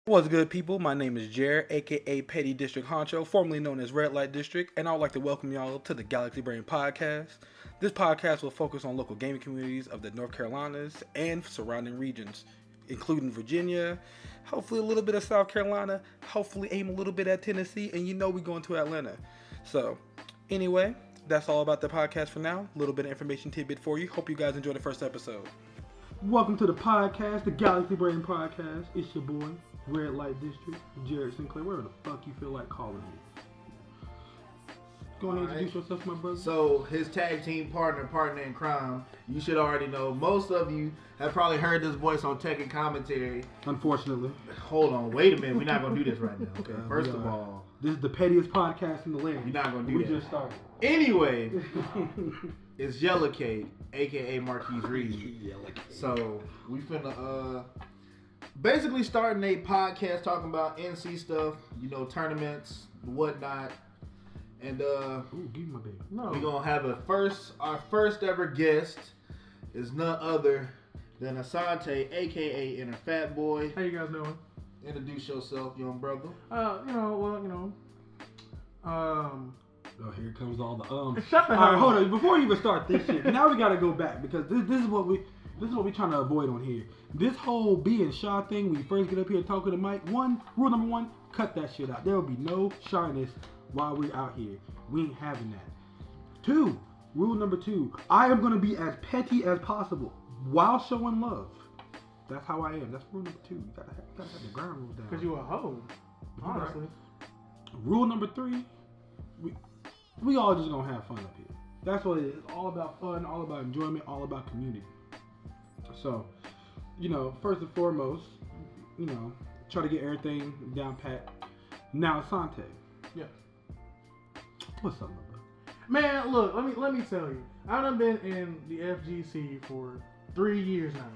What's good, people? My name is Jarret, aka Petty District Honcho, formerly known as Red Light District, and I would like to welcome y'all to the Galaxy Brain Podcast. This podcast will focus on local gaming communities of the North Carolinas and surrounding regions, including Virginia, hopefully a little bit of South Carolina, hopefully aim a little bit at Tennessee, and we're going to Atlanta. So, anyway, that's all about the podcast for now. A little bit of information tidbit for you. Hope you guys enjoy the first episode. Welcome to the podcast, the Galaxy Brain Podcast. It's your boy, Red Light District, Jarret Sinclair. Where the fuck you feel like calling me? Go ahead and introduce yourself, my brother. So, his tag team partner in crime, you should already know. Most of you have probably heard this voice on Tekken commentary. Unfortunately. Hold on, wait a minute. We're not going to do this right now, okay? First of all, this is the pettiest podcast in the land. You're not going to do that. We just started. Anyway, it's Yellow Cake, a.k.a. Marquise Reed. So, we finna, basically starting a podcast talking about NC stuff, tournaments, whatnot. And ooh, give me my baby. No. We're gonna have our first ever guest is none other than Asante, aka Inner Fat Boy. How you guys doing? Introduce yourself, young brother. Oh, here comes all the Shut the hell up. Alright, hold on. Before you even start this shit, now we gotta go back because this is what we're trying to avoid on here. This whole being shy thing, when you first get up here talking to Mike, rule number one, cut that shit out. There will be no shyness while we're out here. We ain't having that. Rule number two, I am gonna be as petty as possible while showing love. That's how I am. That's rule number two. You gotta have the ground rules down. Because you a hoe, honestly. Right. Rule number three, we all just gonna have fun up here. That's what it is. All about fun, all about enjoyment, all about community. So, first and foremost, try to get everything down pat. Now, Asante. Yeah. What's up, my brother? Man, look, let me tell you. I done been in the FGC for 3 years now.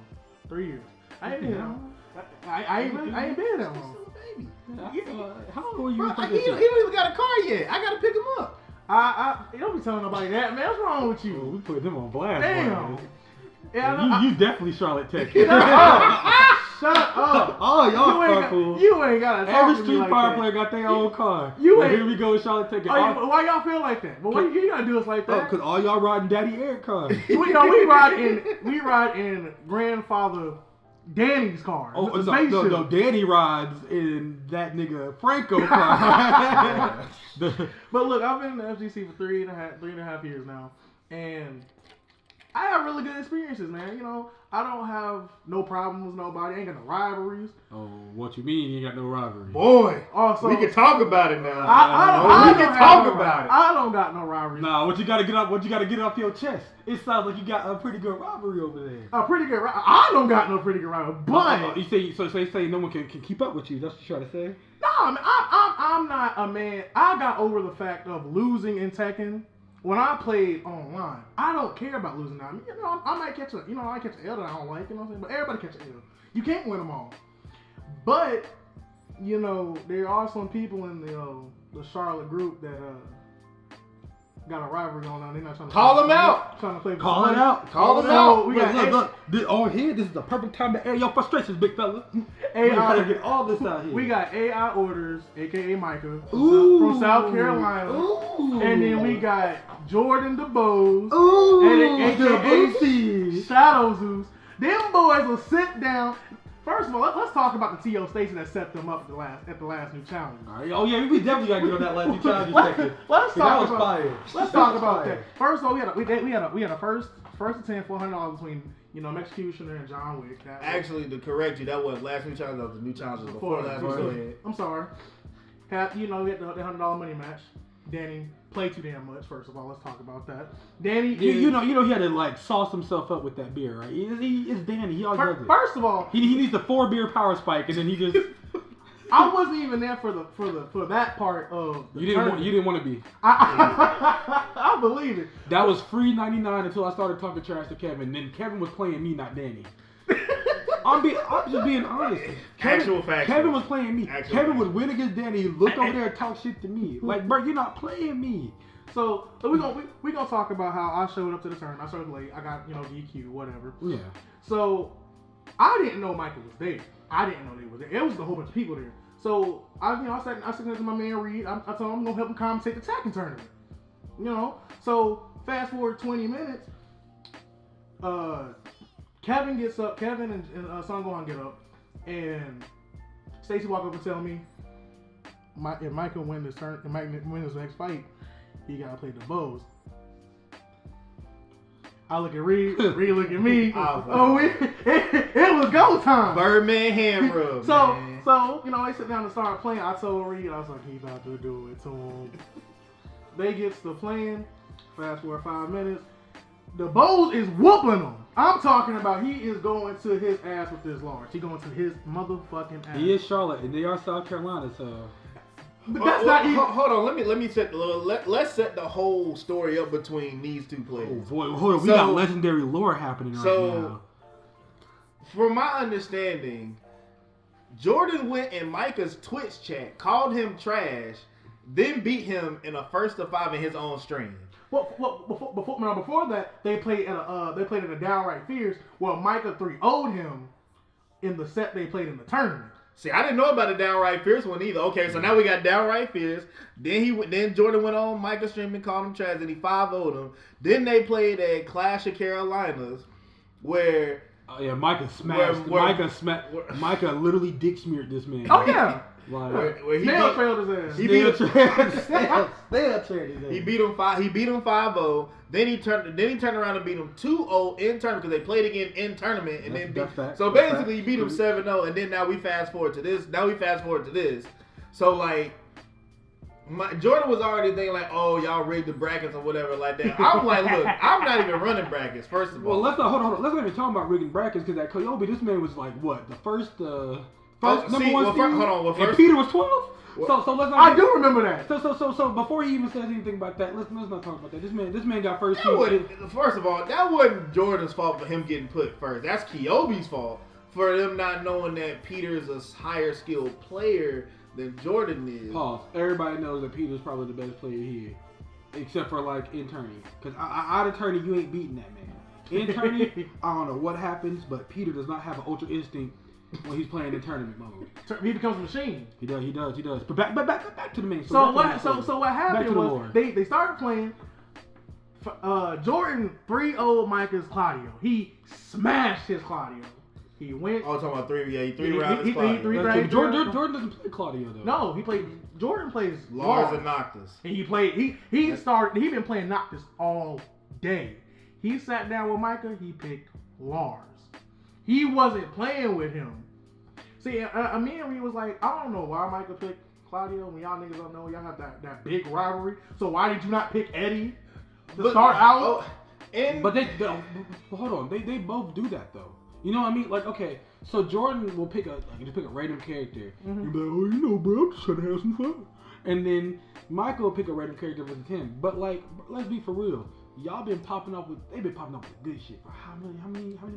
3 years. I ain't been that long. How old were you? He don't even got a car yet. I gotta pick him up. You don't be telling nobody that, man. What's wrong with you? Oh, we put them on blast. Damn. Yeah, you definitely Charlotte Tech. Shut up. Oh, y'all cool. You ain't gotta talk Every to me street like fire that. player got their own car. Here we go with Charlotte Tech. Why y'all feel like that? But why you gotta do us like that? Because all y'all riding Daddy Eric cars. we ride in grandfather Danny's car. Oh, no, Danny rides in that nigga Franco car. But look, I've been in the FGC for three and a half years now, and I have really good experiences, man. I don't have no problems with nobody. I ain't got no rivalries. Oh, what you mean you ain't got no rivalry? Boy, we can talk about it now. I don't got no rivalries. Nah, what you gotta get off your chest. It sounds like you got a pretty good rivalry over there. A pretty good rivalry? I don't got no pretty good rivalry, but you say no one can keep up with you. That's what you're trying to say? No, I mean, I'm not a man. I got over the fact of losing in Tekken. When I played online, I don't care about losing now. I might catch a L that I don't like, what I'm saying? But everybody catch an L. You can't win them all. But, there are some people in the Charlotte group that got a rivalry going on. They're not trying to call them out. Trying to play. Call it out. Call them out. Look. This is the perfect time to air your frustrations, big fella. We gotta get all this out here. We got AI Orders, aka Micah, from South Carolina. Ooh. And then we got Jordan DeBose, aka Shadow Zeus. Them boys will sit down. First of all, let's talk about the T.O. station that set them up at the last new challenge. All right. Oh yeah, we definitely gotta get on that last new challenge section. Let's talk about that. First of all, we had a first attempt for $100 between Executioner and John Wick. Actually, to correct you, that was last new challenge. That was the new challenge before last new. I'm sorry. We had the $100 money match. Danny played too damn much. First of all, let's talk about that. Danny, he had to sauce himself up with that beer, right? It's Danny. He always does it. First of all, he needs the 4 beer power spike, and then he just. I wasn't even there for that part of. You didn't want to be. I believe it. That was free 99 until I started talking trash to Kevin. Then Kevin was playing me, not Danny. I'm just being honest. Kevin was playing me. Kevin would win against Danny. He'd look over there and talk shit to me. Like, bro, you're not playing me. So we're gonna talk about how I showed up to the tournament. I showed late. I got DQ, whatever. Yeah. So I didn't know Michael was there. I didn't know they was there. It was a whole bunch of people there. So I sat next to my man Reed. I told him I'm gonna help him commentate the Tekken tournament. So fast forward 20 minutes. Kevin gets up. Kevin and Son Gohan get up, and Stacy walk up and tell me, if Michael win this next fight, he gotta play the bows. I look at Reed. Reed look at me. It was go time. Birdman hand rub. So they sit down and start playing. I told Reed, I was like, he's about to do it to him. They gets to playing. Fast forward 5 minutes. The Bows is whooping him. I'm talking about he is going to his ass with this large. He going to his motherfucking ass. He is Charlotte, and they are South Carolina, so. But that's not even. Hold on, let me set let's set the whole story up between these two players. Oh boy, hold on, we got legendary lore happening right now. From my understanding, Jordan went in Micah's Twitch chat, called him trash, then beat him in a 1-5 in his own stream. Well, before that, they played in a downright fierce where Micah 3-0'd him in the set they played in the tournament. See, I didn't know about the downright fierce one either. Okay, so now we got downright fierce. Then Jordan went on Micah's stream and called him trash, and he 5-0'd him. Then they played at Clash of Carolinas, where Micah smashed. Micah literally dick smeared this man. Oh yeah. Like, where Snail trailed his ass. He beat him. Snail trailed his ass. He beat him 5-0. Then he turned around and beat him 2-0 in tournament because they played again in tournament and so basically he beat him 7-0 and then now we fast forward to this. So like Jordan was already thinking like, oh, y'all rigged the brackets or whatever like that. I was like, look, I'm not even running brackets. First of all, well, hold on. Let's not even talk about rigging brackets because that Koyobi, this man was like what the first number one seed? And Peter was 12. So let's not. I do remember that. So before he even says anything about that, let's not talk about that. This man got first seed. First of all, that wasn't Jordan's fault for him getting put first. That's Koyobi's fault for them not knowing that Peter's a higher skilled player than Jordan is. Pause. Everybody knows that Peter's probably the best player here, except for like in tourney. Because out of tourney, you ain't beating that man. In tourney, I don't know what happens, but Peter does not have an ultra instinct when he's playing in tournament mode. He becomes a machine. He does. But back to the main. So what happened was they started playing. Jordan 3-0 Micah's Claudio. He smashed his Claudio. He went. Oh, talking about three rounds. Jordan doesn't play Claudio though. No, Jordan plays Lars and Noctis. And he been playing Noctis all day. He sat down with Micah. He picked Lars. He wasn't playing with him. See, me and Reed was like, I don't know why Micah picked Claudio when y'all niggas don't know y'all have that big rivalry. So why did you not pick Eddie to start out? But hold on, they both do that though. You know what I mean? Like, okay, so Jordan will pick a random character. Mm-hmm. You'll be like, oh, bro, I'm just trying to have some fun. And then Michael will pick a random character versus him. But like, let's be for real. They've been popping off with good shit for how many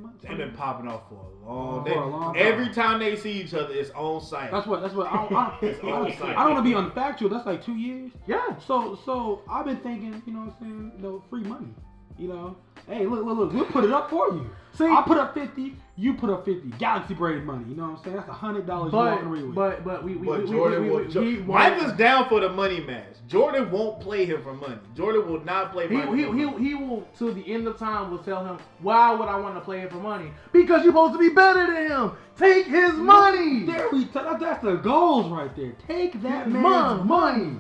months? They've been popping off for a long time. Every time they see each other, it's on site. That's what I don't want to be unfactual. That's like 2 years. Yeah. So I've been thinking, you know what I'm saying, free money. You know, hey, look, we'll put it up for you. See, I put up 50, you put up 50. Galaxy Braid money, you know what I'm saying? That's $100 you walking away with. But Jordan Micah's down for the money match. Jordan won't play him for money. Jordan will not play money. He will, till the end of time, will tell him, why would I want to play him for money? Because you're supposed to be better than him. Take his money. That's the goals right there. Take that man's money.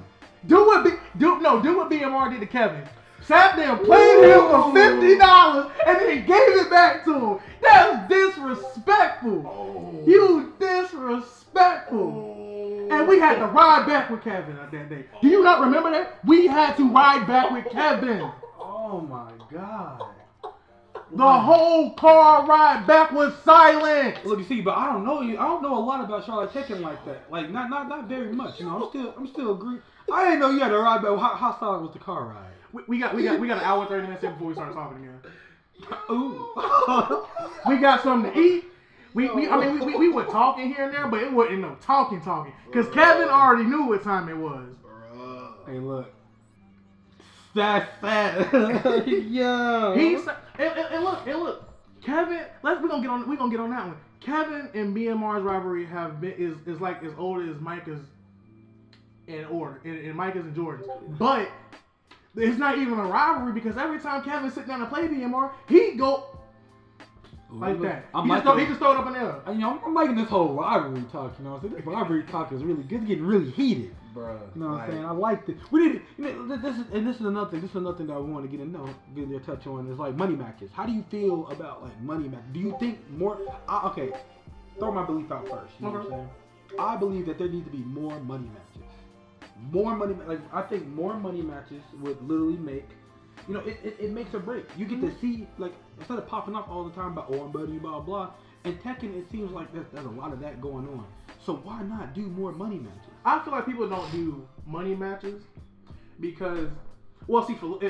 Do what BMR did to Kevin. Sat there, played him for $50, and then gave it back to him. That's disrespectful. Oh. You disrespectful. Oh. And we had to ride back with Kevin that day. Do you not remember that? We had to ride back with Kevin. Oh my God. The whole car ride back was silent. Look, you see, but I don't know a lot about Charlotte Tekken like that. Like not very much. You know, I'm still agree. I didn't know you had to ride back. How silent was the car ride? We got an hour and 30 minutes before we start talking again. Ooh. We got something to eat. We were talking here and there, but it wasn't no talking. Because Kevin already knew what time it was. Hey, look. That's fat. Yeah. And look. Kevin, we're gonna get on that one. Kevin and BMR's rivalry is like as old as Micah's and Micah's and Jordan's. But it's not even a rivalry because every time Kevin sit down and play BMR, he go like that. He just throw it up in the air. I'm liking this whole rivalry talk. You know, so this rivalry talk is really good. It's getting really heated. Bruh, you know what I'm saying? I like this. We need. This is another thing. This is another thing that I want to get your touch on. Is like money matches. How do you feel about like money matches? Do you think more? Okay, throw my belief out first. You know what I'm saying? I believe that there needs to be more money matches. More money. Like I think more money matches would literally make. You know, it makes or break. You get to see, like, instead of popping up all the time about, oh, I'm buddy, blah, blah. In Tekken, it seems like there's a lot of that going on. So why not do more money matches? I feel like people don't do money matches because, well, see, for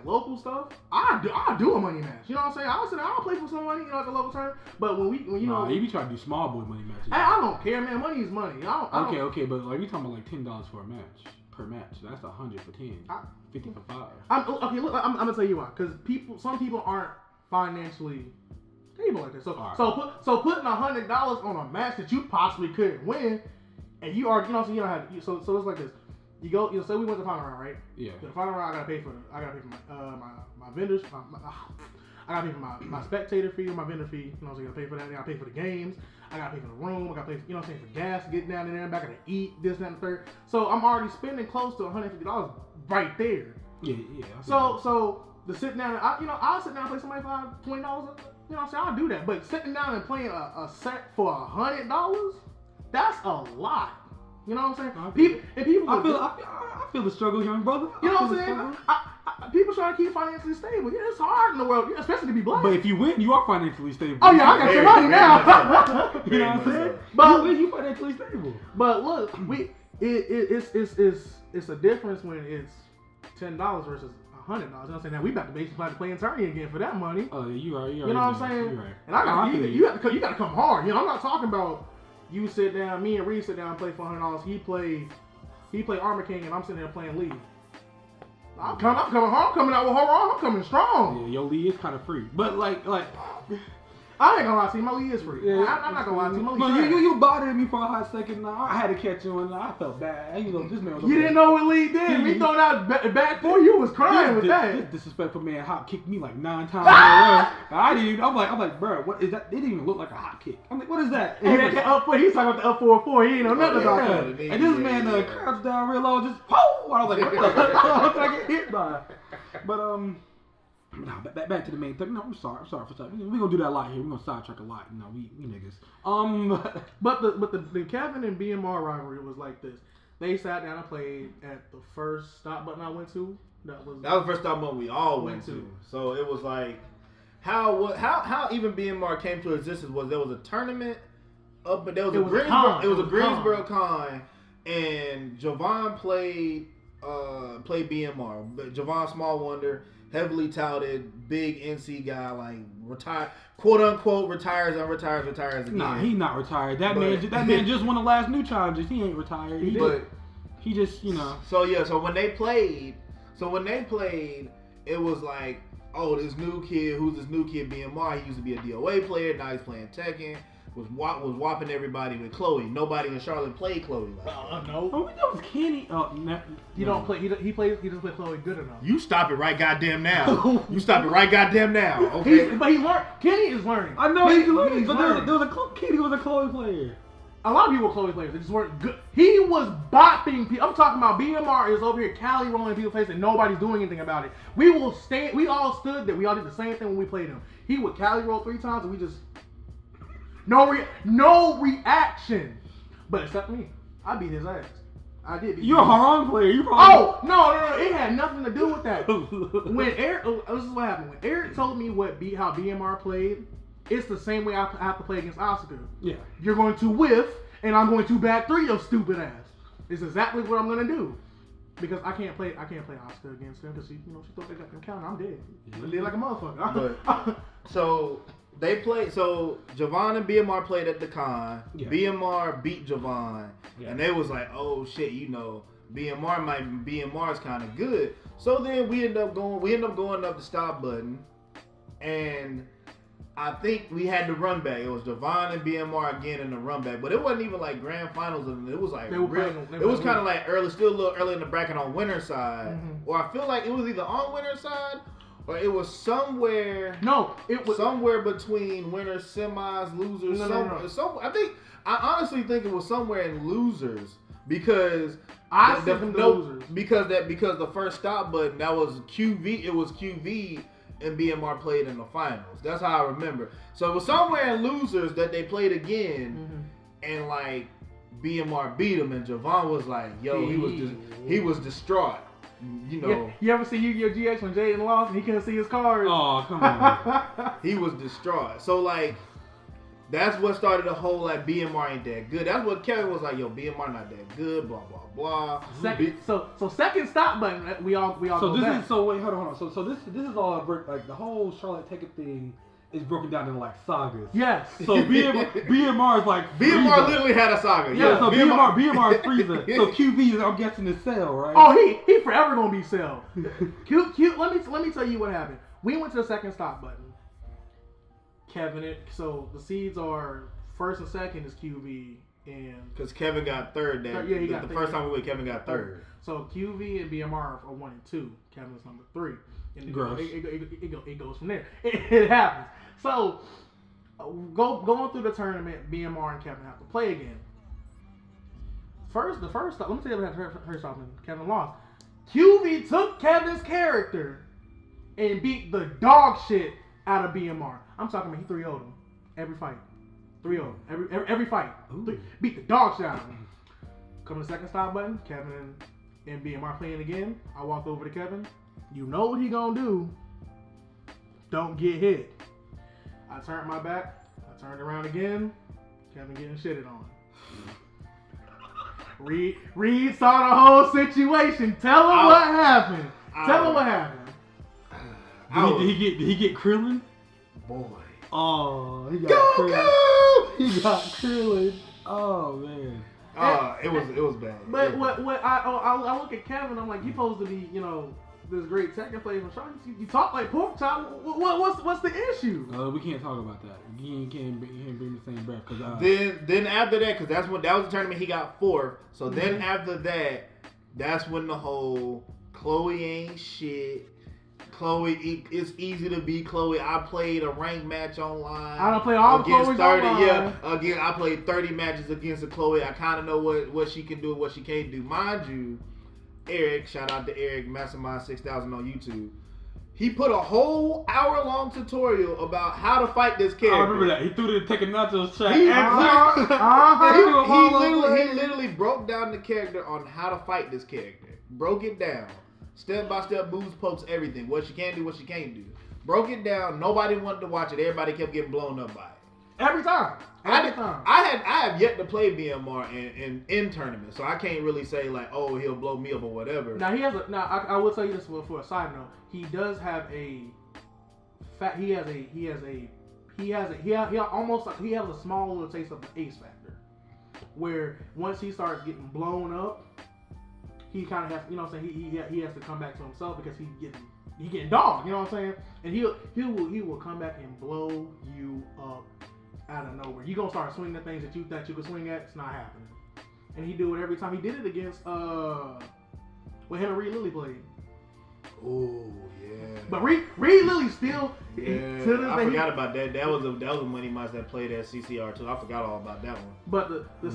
local stuff, I do a money match. You know what I'm saying? I'll play for some money, you know, at the local tournament. But when you know, you be trying to do small boy money matches. I don't care, man. Money is money. Okay, but like we talking about like $10 for a match. Per match, that's 100 for 10, 50 for 5. Okay, look, I'm gonna tell you why. Because some people aren't financially stable like this. So putting $100 on a match that you possibly couldn't win, and you are, you know, so you don't have. So it's like this. You go, you know, say we went to the final round, right? Yeah. The final round, I gotta pay for my vendors. I gotta pay for my spectator fee or my vendor fee. You know, so I gotta pay for that. I gotta pay for the games. I gotta pay for the room. I gotta pay, you know what I'm saying, for gas, getting down in there and back. I gotta eat this, that, and the third. So I'm already spending close to $150 right there. Yeah. So the sitting down, I'll sit down and play somebody for $20. You know what I'm saying? I'll do that. But sitting down and playing a set for $100, that's a lot. You know what I'm saying? I feel the struggle, young brother. You know what I'm saying? People trying to keep financially stable. Yeah, it's hard in the world, especially to be black. But if you win, you are financially stable. Oh yeah, I got your money now. You know what I'm saying? But you financially stable. But look, it's a difference when it's $10 versus $100. You know what I'm saying? Now we about to basically play in tourney again for that money. Oh, you right. You know what I'm saying? You're right. And you gotta come hard. You know, I'm not talking about you sit down, me and Reed sit down and play for $100. He play Armor King and I'm sitting there playing League. I'm coming hard. I'm coming out with horror. I'm coming strong. Yeah, your league is kind of free, but like. I ain't gonna lie to you, my league is free. Yeah, I'm not gonna lie to you, my league you bothered me for a hot second. I had to catch you, and I felt bad. You know, this man was. You didn't know what league did. We thrown out back for you was crying with that. This disrespectful man hop kicked me like 9 times in a row. I didn't. I'm like, bro, what is that? It didn't even look like a hot kick. I'm like, what is that? And he he's talking about the up 4-4. He ain't know nothing about that. And this man crouched down real low, just I was like, what the fuck? I get hit by. But no, back to the main thing. No, I'm sorry for that. We're gonna do that a lot here. We're gonna sidetrack a lot. You know, we niggas. But the Kevin and BMR rivalry was like this. They sat down and played at the first stop button I went to. That was the first stop button we all went to. So it was like how even BMR came to existence was there was a tournament up, but there was a Greensboro con, and Javon played BMR. But Javon Small Wonder, heavily touted, big NC guy, like retired, quote unquote, retires again. Nah, he not retired. That man just won the last new challenges. He ain't retired. He just, you know. So yeah, so when they played, it was like, oh, this new kid, who's this new kid BMR? He used to be a DOA player, now he's playing Tekken. Was whopping everybody with Chloe. Nobody in Charlotte played Chloe like that. No. Oh, that was Kenny. He doesn't play Chloe good enough. You stop it right goddamn now. You stop it right goddamn now. Okay. But he learned. Kenny is learning. I know he's learning. But there was a Kenny who was a Chloe player. A lot of people were Chloe players. They just weren't good. He was bopping people. I'm talking about BMR is over here Cali rolling people's face and nobody's doing anything about it. We all stood there. We all did the same thing when we played him. He would Cali roll 3 times and we just no reaction. But except me. I beat his ass. I did. You're a Haran player. You probably. No. It had nothing to do with that. When Eric, this is what happened. When Eric told me how BMR played, it's the same way I have to play against Asuka. Yeah. You're going to whiff, and I'm going to back 3 your stupid ass. It's exactly what I'm going to do. Because I can't play Asuka against him because she thought they got them counter. I'm dead. I did like a motherfucker. So they played. So Javon and BMR played at the con. Yeah. BMR beat Javon, and they was like, "Oh shit, BMR's kind of good." So then we end up going up the stop button, and I think we had the run back. It was Javon and BMR again in the run back, but it wasn't even like grand finals. It was like it was kind of like early, still a little early in the bracket on winner side, or I feel like it was either on winner side or it was somewhere. No, it was somewhere between winners, semis, losers. No. I honestly think it was somewhere in losers because losers because the first stop button that was QV. It was QV. And BMR played in the finals. That's how I remember. So it was somewhere in losers that they played again, and like BMR beat him, and Javon was like, "Yo, he was distraught." You know. Yeah, you ever see Yu-Gi-Oh! GX when Jaden lost and he couldn't see his cards? Oh, come on. He was distraught. So like, that's what started the whole like BMR ain't that good. That's what Kevin was like, "Yo, BMR not that good." Blah blah blah. Second stop button. We all. So this is hold on. So this is all like the whole Charlotte Taker thing is broken down into like sagas. Yes. So BMR is like BMR literally had a saga. Yeah. So BMR is Frieza. So QV is I'm guessing is Cell, right? Oh, he forever gonna be Cell. Q. Let me tell you what happened. We went to the second stop button. Kevin, so the seeds are first and second is QV and because Kevin got third. He got the first time we went. Kevin got third. So QV and BMR are 1 and 2. Kevin's number 3. And it goes from there. It happens. So going through the tournament, BMR and Kevin have to play again. The first stop. Let me tell you what happened. Kevin lost. QV took Kevin's character and beat the dog shit out of BMR. I'm talking about he 3-0'd him every fight. 3-0 every fight. Beat the dog shit out of him. Come to the second stop button. Kevin and BMR playing again. I walk over to Kevin. You know what he gonna do. Don't get hit. I turned my back. I turned around again. Kevin getting shitted on. Reed saw the whole situation. Tell him what happened. Tell him what happened. Did he get Krillin? Boy. Oh, he got Krillin. He got Krillin. Oh man. It was bad. But I look at Kevin. I'm like, you supposed to be, this great second place from Sean. You talk like pork chop. What's the issue? We can't talk about that. You can't bring the same breath. Then after that, because that was the tournament he got 4th. So then after that, that's when the whole Chloe ain't shit. Chloe, it's easy to beat Chloe. I played a ranked match online. I don't play all the Chloes 30. Online. Yeah, again, I played 30 matches against a Chloe. I kind of know what she can do and what she can't do. Mind you, Eric, shout out to Eric, Mastermind 6000 on YouTube. He put a whole hour-long tutorial about how to fight this character. I remember that. He threw it to take a nachos shot. He literally broke down the character on how to fight this character. Broke it down. Step by step, moves, pokes, everything. What she can do, what she can't do. Broke it down. Nobody wanted to watch it. Everybody kept getting blown up by it. Every time. I have yet to play BMR in tournaments, so I can't really say like, oh, he'll blow me up or whatever. Now I will tell you this for a side note. He does have he has a small little taste of the ace factor, where once he starts getting blown up, he kind of has, he has to come back to himself because he's getting dogged, you know what I'm saying? And he will come back and blow you up out of nowhere. You gonna start swinging the things that you thought you could swing at. It's not happening. And he do it every time. He did it against when him and Reed Lilly played. Oh yeah. But Reed Lilly still. Yeah. I forgot about that. That was a money match that played at CCR too. I forgot all about that one. But the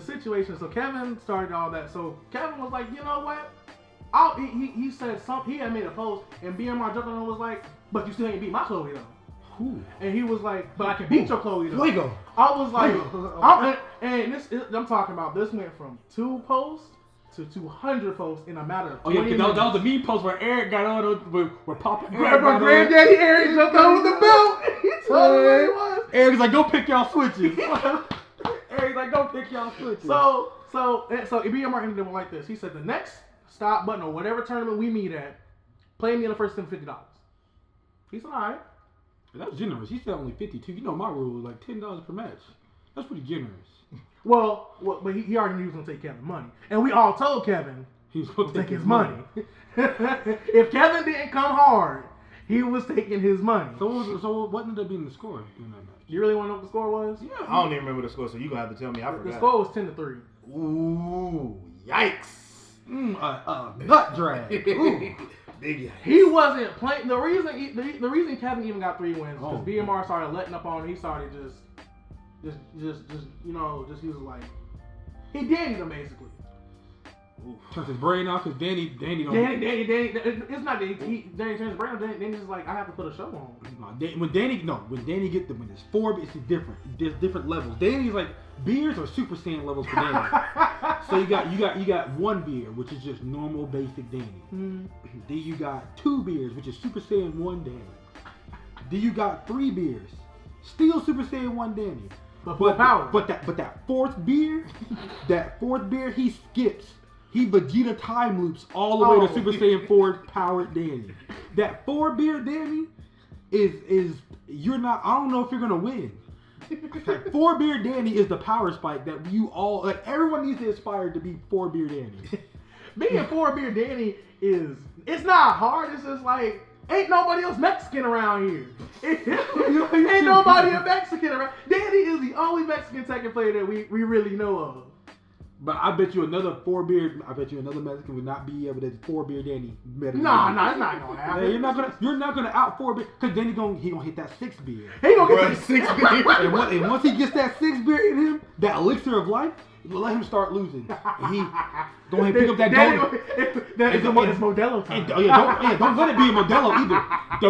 situation. So Kevin started all that. So Kevin was like, you know what? He said something. He had made a post, and BMR jumped on and was like, but you still ain't beat my Chloe though. Ooh. And he was like, but I can beat your Chloe though. Fuego. I was like, I'm talking about this went from 2 posts to 200 posts in a matter of 20 minutes. That was a meme post where Eric got on where Papa my granddaddy Eric jumped on the belt. He told me what it was. Eric's like, go pick y'all switches. Eric's like, go pick y'all switches. So BMR ended up like this. He said the next stop button or whatever tournament we meet at, play me in the first $50. He said, all right. That was generous. He said only 52. You know my rule is like $10 per match. That's pretty generous. Well, but he already knew he was gonna take Kevin's money, and we all told Kevin he was gonna take his money. If Kevin didn't come hard He was taking his money. So what ended up being the score in that match? You really want to know what the score was? Yeah. I don't even remember the score, so you gonna have to tell me. I forgot. The score was 10-3. Ooh, yikes! Nut drag. Ooh. Big yikes. He wasn't playing. The reason Kevin even got 3 wins because BMR started letting up on him. He started just he was like he Danny them basically. Turns his brain off because Danny don't. Danny. It's not that Danny turns his brain off. Danny's just like I have to put a show on. When Danny get when it's 4, it's different. There's different levels. Danny's like beers are Super Saiyan levels for Danny. So you got 1 beer, which is just normal basic Danny. Mm-hmm. Then you got 2 beers, which is Super Saiyan 1 Danny. Then you got 3 beers, still Super Saiyan 1 Danny. But that fourth beer, he skips. He Vegeta time loops all the way to Super Saiyan 4 powered Danny. That 4 beer Danny is you're not. I don't know if you're gonna win. That 4 beer Danny is the power spike that you all like. Everyone needs to aspire to be 4 beer Danny. Being 4 beer Danny it's not hard. It's just like ain't nobody else Mexican around here. Ain't nobody a Mexican around. Danny is the only Mexican Tekken player that we really know of. But I bet you another Mexican would not be able to 4 beer Danny better. Nah, it's not gonna happen. Yeah, you're not gonna out 4 beer because then he gonna hit that 6 beer. He gonna get that 6 beer. and once he gets that 6 beer in him, that elixir of life, let him start losing. And he go ahead and pick up that donut. It's Modelo time. Don't let it be a Modelo either.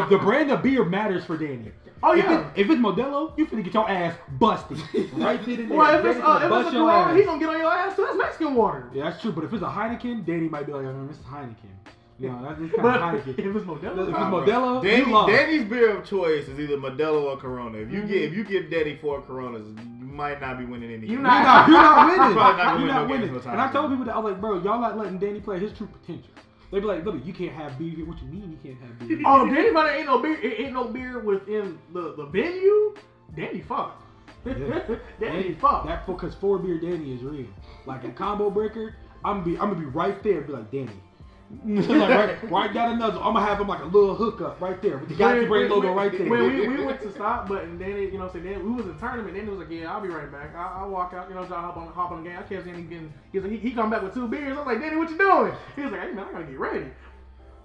The brand of beer matters for Danny. Oh yeah. If it's Modelo, you finna get your ass busted right there. Well, if it's a Corona, he gonna get on your ass too. That's Mexican water. Yeah, that's true. But if it's a Heineken, Danny might be like, "This is Heineken." You know, that's just kind of Heineken. If it's Modelo, Danny's beer of choice is either Modelo or Corona. If you give Danny 4 Coronas, you might not be winning any. You're not winning. You're not winning. And I told people that I was like, bro, y'all not letting Danny play his true potential. They be like, look, you can't have beer here. What you mean you can't have beer? Oh, Danny, but ain't no beer. Ain't no beer within the venue. Danny fucked. Yeah. Danny fucked. That because 4 beer Danny is real. Like a combo breaker, I'm gonna be right there. And be like, Danny. Like right got another. I'm gonna have him like a little hookup right there with the Galaxy Brain logo right there. When we went to stop, but and Danny, Danny, we was in tournament. Danny was like, yeah, I'll be right back. I'll walk out. Hop on the game. I catch Danny getting. He come back with 2 beers. I was like, Danny, what you doing? He was like, hey man, I gotta get ready.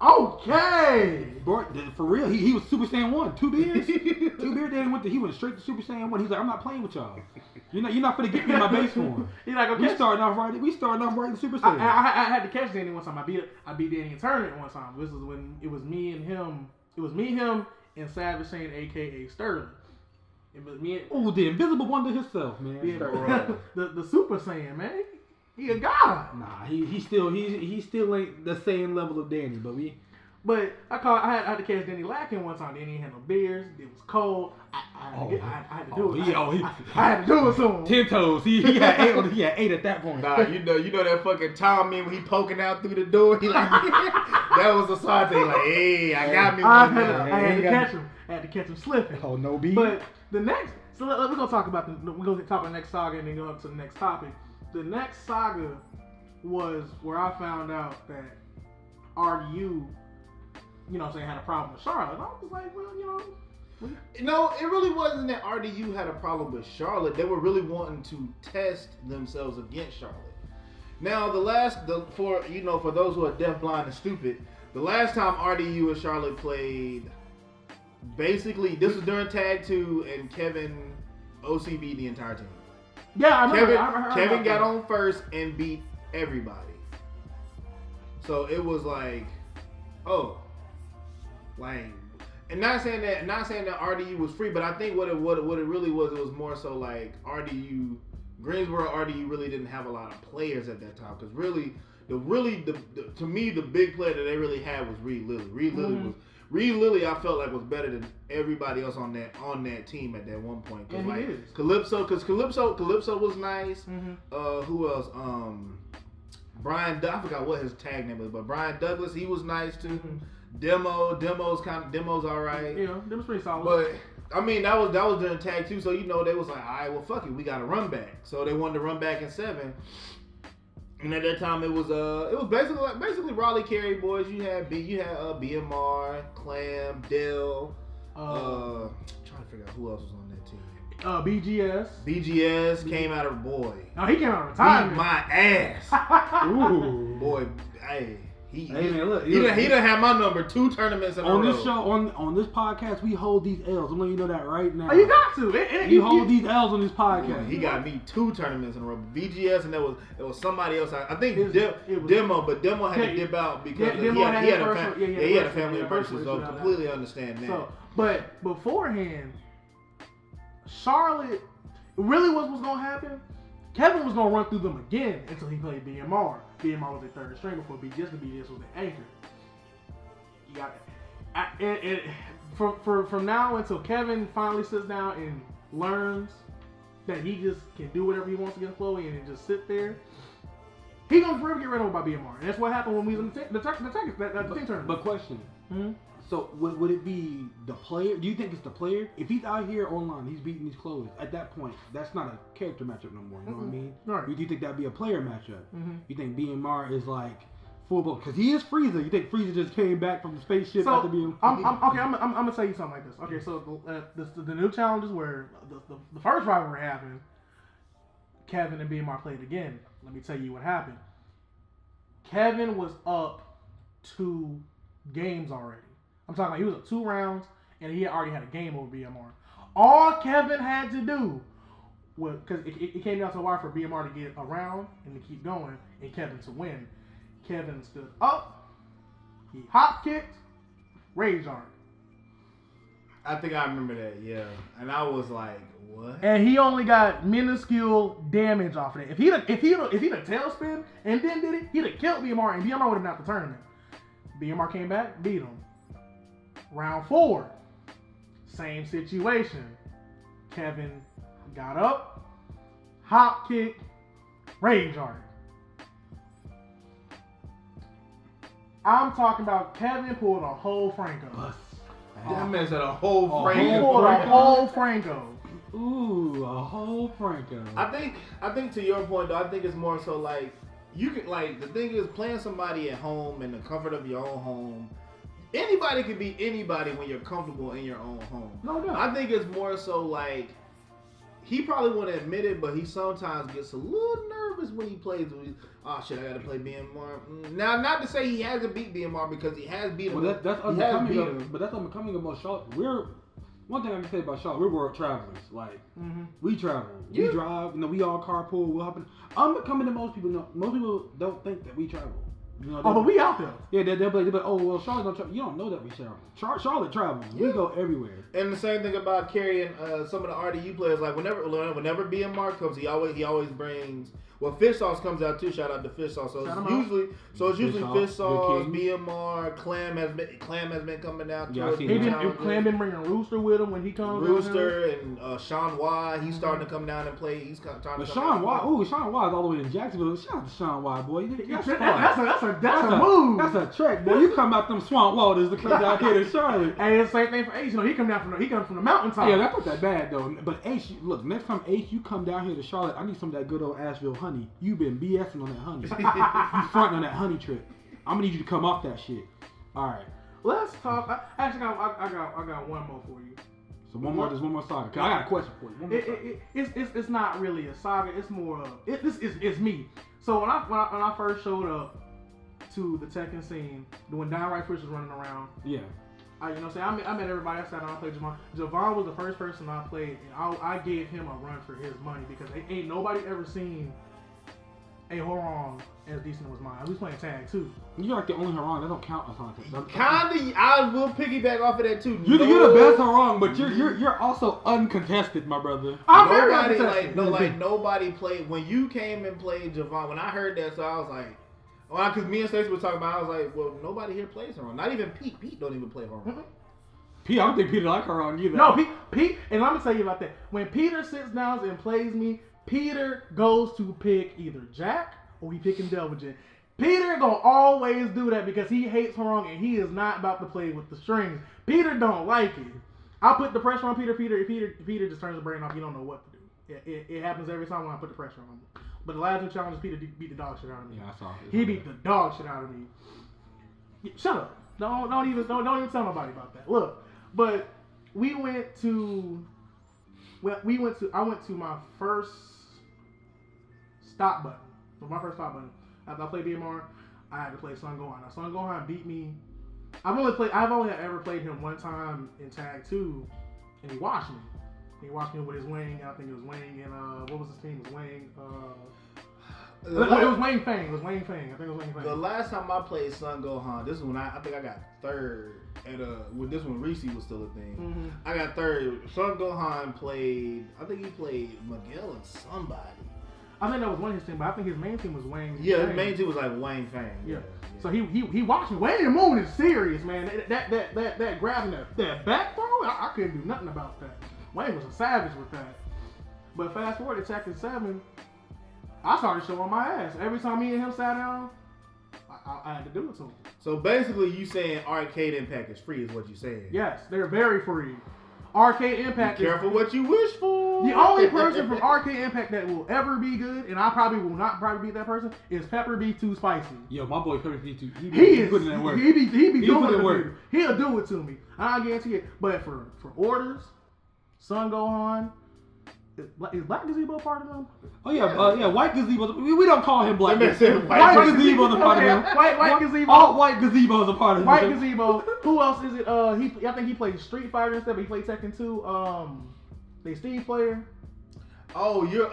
Okay. Boy, for real, he was Super Saiyan 1. 2 beers. 2 beer Danny he went straight to Super Saiyan 1. He's like, I'm not playing with y'all. You're not gonna get me in my base form. He's like, okay. We starting off right in Super Saiyan. I had to catch Danny one time. I beat Danny in tournament one time. This is when it was me and him. It was me, him, and Savage Saiyan, aka Sterling. It was me. The Invisible Wonder himself, man. Yeah, the Super Saiyan, man. He a god. Nah, he still ain't the same level of Danny, but I had to catch Danny lacking one time. Danny had no beers. It was cold. I had to do it. I had to do it soon. 10 toes. He had 8 at that point. Nah, you know that fucking Tommy when he poking out through the door. He like that was Asante. Like, hey, I got me. I had to catch him. I had to catch him slipping. Oh no, B. But the next, so we're gonna talk about we're gonna talk about the next saga and then go up to the next topic. The next saga was where I found out that RDU, had a problem with Charlotte. I was like, well, No, it really wasn't that RDU had a problem with Charlotte. They were really wanting to test themselves against Charlotte. Now, for those who are deaf, blind, and stupid, the last time RDU and Charlotte played, basically, this was during Tag 2, and Kevin OCB'd the entire team. Yeah, I remember. Kevin got on first and beat everybody. So it was like, oh, lame. And not saying that RDU was free, but I think what it really was, it was more so like Greensboro RDU really didn't have a lot of players at that time, because to me the big player that they really had was Reed Lilly. Reed Lilly, I felt like was better than everybody else on that team at that one point. Cause Calypso was nice. Mm-hmm. Who else? I forgot what his tag name was, but Brian Douglas, he was nice too. Mm-hmm. Demo's all right. Yeah, Demo's pretty solid. But I mean, that was during tag 2, so they was like, all right, well, fuck it, we got to run back. So they wanted to run back in 7. And at that time, it was basically Raleigh Carey boys. You had BMR, Clam, Dell. Trying to figure out who else was on that team. BGS came out of boy. No, he came out of retirement. Beat my ass. Ooh, boy, hey. He look, done had my number 2 tournaments in a row. On this show, on this podcast, we hold these L's. I'm letting you know that right now. Oh, you got to. You hold these L's on this podcast. He got me 2 tournaments in a row. BGS, and it was somebody else. I think was Demo, but Demo had to dip out because he had a family emergency. So I completely understand that. So, but beforehand, Charlotte really was going to happen. Kevin was going to run through them again until he played BMR. BMR was a third string before BGS, and BGS was the anchor. You got it. From now until Kevin finally sits down and learns that he just can do whatever he wants against Chloe and just sit there, he's going to forever get ran over by BMR. And that's what happened when we was in the team tournament. But question. Mm-hmm. So would it be the player? Do you think it's the player? If he's out here online, he's beating these clothes. At that point, that's not a character matchup no more. You know what I mean? Right. Do you think that'd be a player matchup? Mm-hmm. You think BMR is like full blown? Because he is Frieza. You think Frieza just came back from the spaceship after being? I'm gonna tell you something like this. Okay, so the new challenges where the first rivalry happened, Kevin and BMR played again. Let me tell you what happened. Kevin was up 2 games already. I'm talking like he was up 2 rounds and he already had a game over BMR. All Kevin had to do was, because it came down to the wire for BMR to get around and to keep going and Kevin to win. Kevin stood up, he hop kicked, rage art. I think I remember that, yeah. And I was like, what? And he only got minuscule damage off of it. If he'd have tailspin and then did it, he'd have killed BMR and BMR would have knocked the tournament. BMR came back, beat him. Round 4, same situation. Kevin got up, hop kick, rage art. I'm talking about Kevin pulled a whole Franco. That man said a whole Franco. He pulled a whole Franco. Ooh, a whole Franco. I think to your point though, I think it's more so like you can like the thing is playing somebody at home in the comfort of your own home. Anybody can beat anybody when you're comfortable in your own home. No doubt. I think it's more so like he probably wouldn't admit it, but he sometimes gets a little nervous when he plays. Oh shit, I gotta play BMR. Now, not to say he hasn't beat BMR because he has beat him. Well, that's unbecoming. But that's unbecoming about Charlotte. One thing I can say about Charlotte, we're world travelers. Like we travel, we drive. You know, we all carpool. We'll hop in. Unbecoming to most people. Most people don't think that we travel. You know, but we out there. Yeah, they'll be like, oh, well, Charlotte don't travel. You don't know that we travel. Charlotte travels. Yeah. We go everywhere. And the same thing about carrying some of the RDU players. Like whenever BMR comes, he always brings. Well, Fish Sauce comes out too. Shout out to Fish Sauce. So it's usually Fish Sauce, BMR, Clam has been coming out. Yeah, Clam been bringing Rooster with him when he comes. Rooster and Sean Y. He's starting to come down and play. He's trying to. But Sean Y. Sean Y. is all the way in Jacksonville. Shout out to Sean Y. Boy, that's a move. That's a trek, boy. You come out them swamp waters to come down here to Charlotte. And it's the same thing for Ace. You know, he comes from the mountaintop. Yeah, that's not that bad though. But Ace, look, next time Ace, you come down here to Charlotte, I need some of that good old Asheville honey. You've been BSing on that honey. You fronting on that honey trip. I'm gonna need you to come off that shit. All right. Let's talk. I got one more for you. So there's one more saga. I got a question for you. It's not really a saga. It's more of it's me. So when I first showed up to the Tekken scene, when Downright Fish was running around. Yeah. I met everybody. I sat down and played Javon. Javon was the first person I played, and I gave him a run for his money because ain't nobody ever seen a Horong as decent as mine. We was playing tag too. You're like the only Horong. That don't count Asante. Kinda, I will piggyback off of that too. You're the best Horong, but you're also uncontested, my brother. Nobody played when you came and played Javon. When I heard that, so I was like. Well, because me and Stacey were talking about, I was like, well, nobody here plays Horong. Not even Pete. Pete don't even play Horong. Pete, I don't think Peter like Horong either. No, Pete, and I'm going to tell you about that. When Peter sits down and plays me, Peter goes to pick either Jack or he picking Delvin. Peter gonna always do that because he hates Horong and he is not about to play with the strings. Peter don't like it. I put the pressure on Peter. Peter just turns the brain off. He don't know what to do. It happens every time when I put the pressure on him. But the last two challenges, Peter beat the dog shit out of me. Yeah, I saw it. He beat the dog shit out of me. Shut up. Don't even tell nobody about that. Look, but I went to my first stop button. So my first stop button. After I played BMR, I had to play Son Gohan. Now Son Gohan beat me. I've only ever played him one time in Tag 2, and he watched me. He watched me with his Wang. I think it was Wang and what was his team? It was Wang. It was Wang Fang. It was Wang Fang. I think it was Wang Fang. The last time I played Son Gohan, this is when I think I got third at with this one Reese was still a thing. Mm-hmm. I got third. Son Gohan played. I think he played Miguel and somebody. I think that was one of his team, but I think his main team was Wang. Yeah, Fang. his main team was like Wang Fang. Yeah. So he watched me. Wang and Moon is serious, man. That grabbing that back throw, I couldn't do nothing about that. Wang was a savage with that. But fast forward to Tekken 7, I started showing my ass. Every time me and him sat down, I had to do it to him. So basically, you saying Arcade Impact is free is what you saying? Yes, they're very free. Arcade Impact. Be careful what you wish for. The only person from Arcade Impact that will ever be good, and I probably will not probably be that person, is Pepper B Too Spicy. Yo, my boy Pepper B Too. He is putting in that work. He be doing it work. He'll do it to me. I guarantee it. But for orders, Son Gohan. Is Black Gazebo part of them? Oh yeah, White Gazebo. We don't call him Black. White Gazebo is a part of him. White Gazebo. All White Gazebo is a part of him. White Gazebo. Who else is it? I think he played Street Fighter instead, but he played Tekken 2. The Steve player. Oh, you're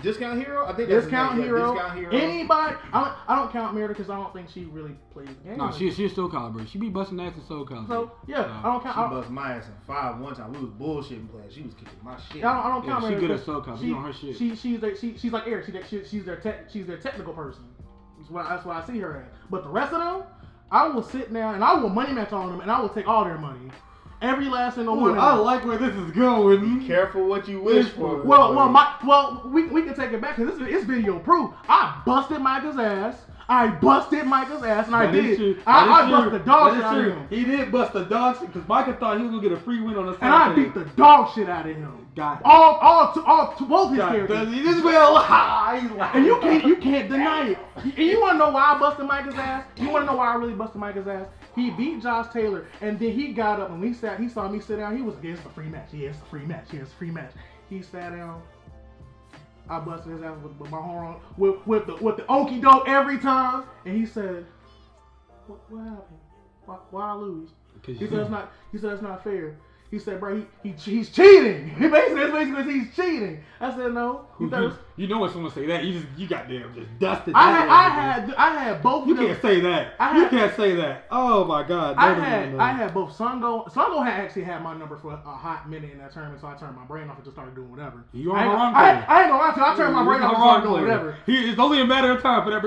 Discount Hero? I think that's Discount Hero. Discount Hero. Anybody? I don't count Mira because I don't think she really plays the game. No, she's Soul Calibur. She be busting ass in Soul Calibur. So yeah, I don't count. She bust my ass in 5 one time. We was bullshitting playing. She was kicking my shit. I don't count Mira. She good at Soul Calibur. She on her shit. She's like Eric. She's their technical person. That's what I see her at. But the rest of them, I will sit down and I will money match on them and I will take all their money. Every last single one. I like where this is going. Be careful what you wish for. We can take it back because it's video proof. I busted Micah's ass. I did. I busted the dog shit out of him. He did bust the dog shit because Micah thought he was gonna get a free win on the side. And I beat the dog shit out of him. Got Both his characters. This man lies. And you can't deny it. And you wanna know why I busted Micah's ass? You wanna know why I really busted Micah's ass? He beat Josh Taylor, and then he got up and he saw me sit down. He was against the free match. Yes, the free match. Yes, free match. He sat down. I busted his ass with my horn with the okie doke every time, and he said, "What happened? Why I lose?" He said it's not fair. He said, "Bro, he's cheating." Basically, he's cheating. I said, "No." You know when someone say that, you goddamn just dusted. I had both. You can't say that. You can't say that. Oh my God. I had both. Son Gohan actually had my number for a hot minute in that tournament, so I turned my brain off and just started doing whatever. You are wrong player. I ain't gonna lie to you. I turned my brain off and started doing whatever. It's only a matter of time for that.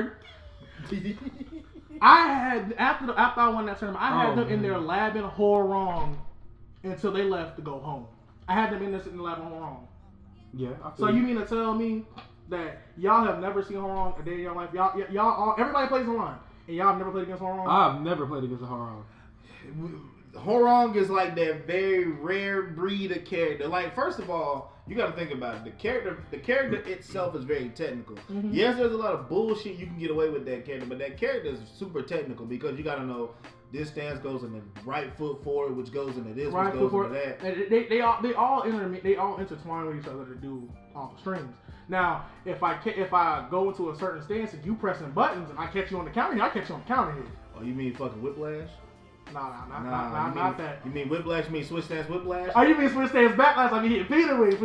I had after I won that tournament, I had them in there labbing wrong until they left to go home. I had them in there sitting labbing wrong. Yeah. So you mean to tell me that y'all have never seen Horong a day in your life? Y'all all, everybody plays online, and y'all have never played against Horong? I've never played against a Horong. Horong is like that very rare breed of character. Like, first of all, you got to think about it. The character itself is very technical. Mm-hmm. Yes, there's a lot of bullshit you can get away with that character, but that character is super technical because you got to know this stance goes in the right foot forward, which goes into this, right, which goes into that. And they all intertwine with each other to do all the strings. Now, if I go into a certain stance and you pressing buttons and I catch you on the counter hit, I catch you on the counter hit. Oh, you mean fucking whiplash? Not that. You mean whiplash? You mean switch stance whiplash? Oh, you mean switch stance backlash? I mean hitting Peter with.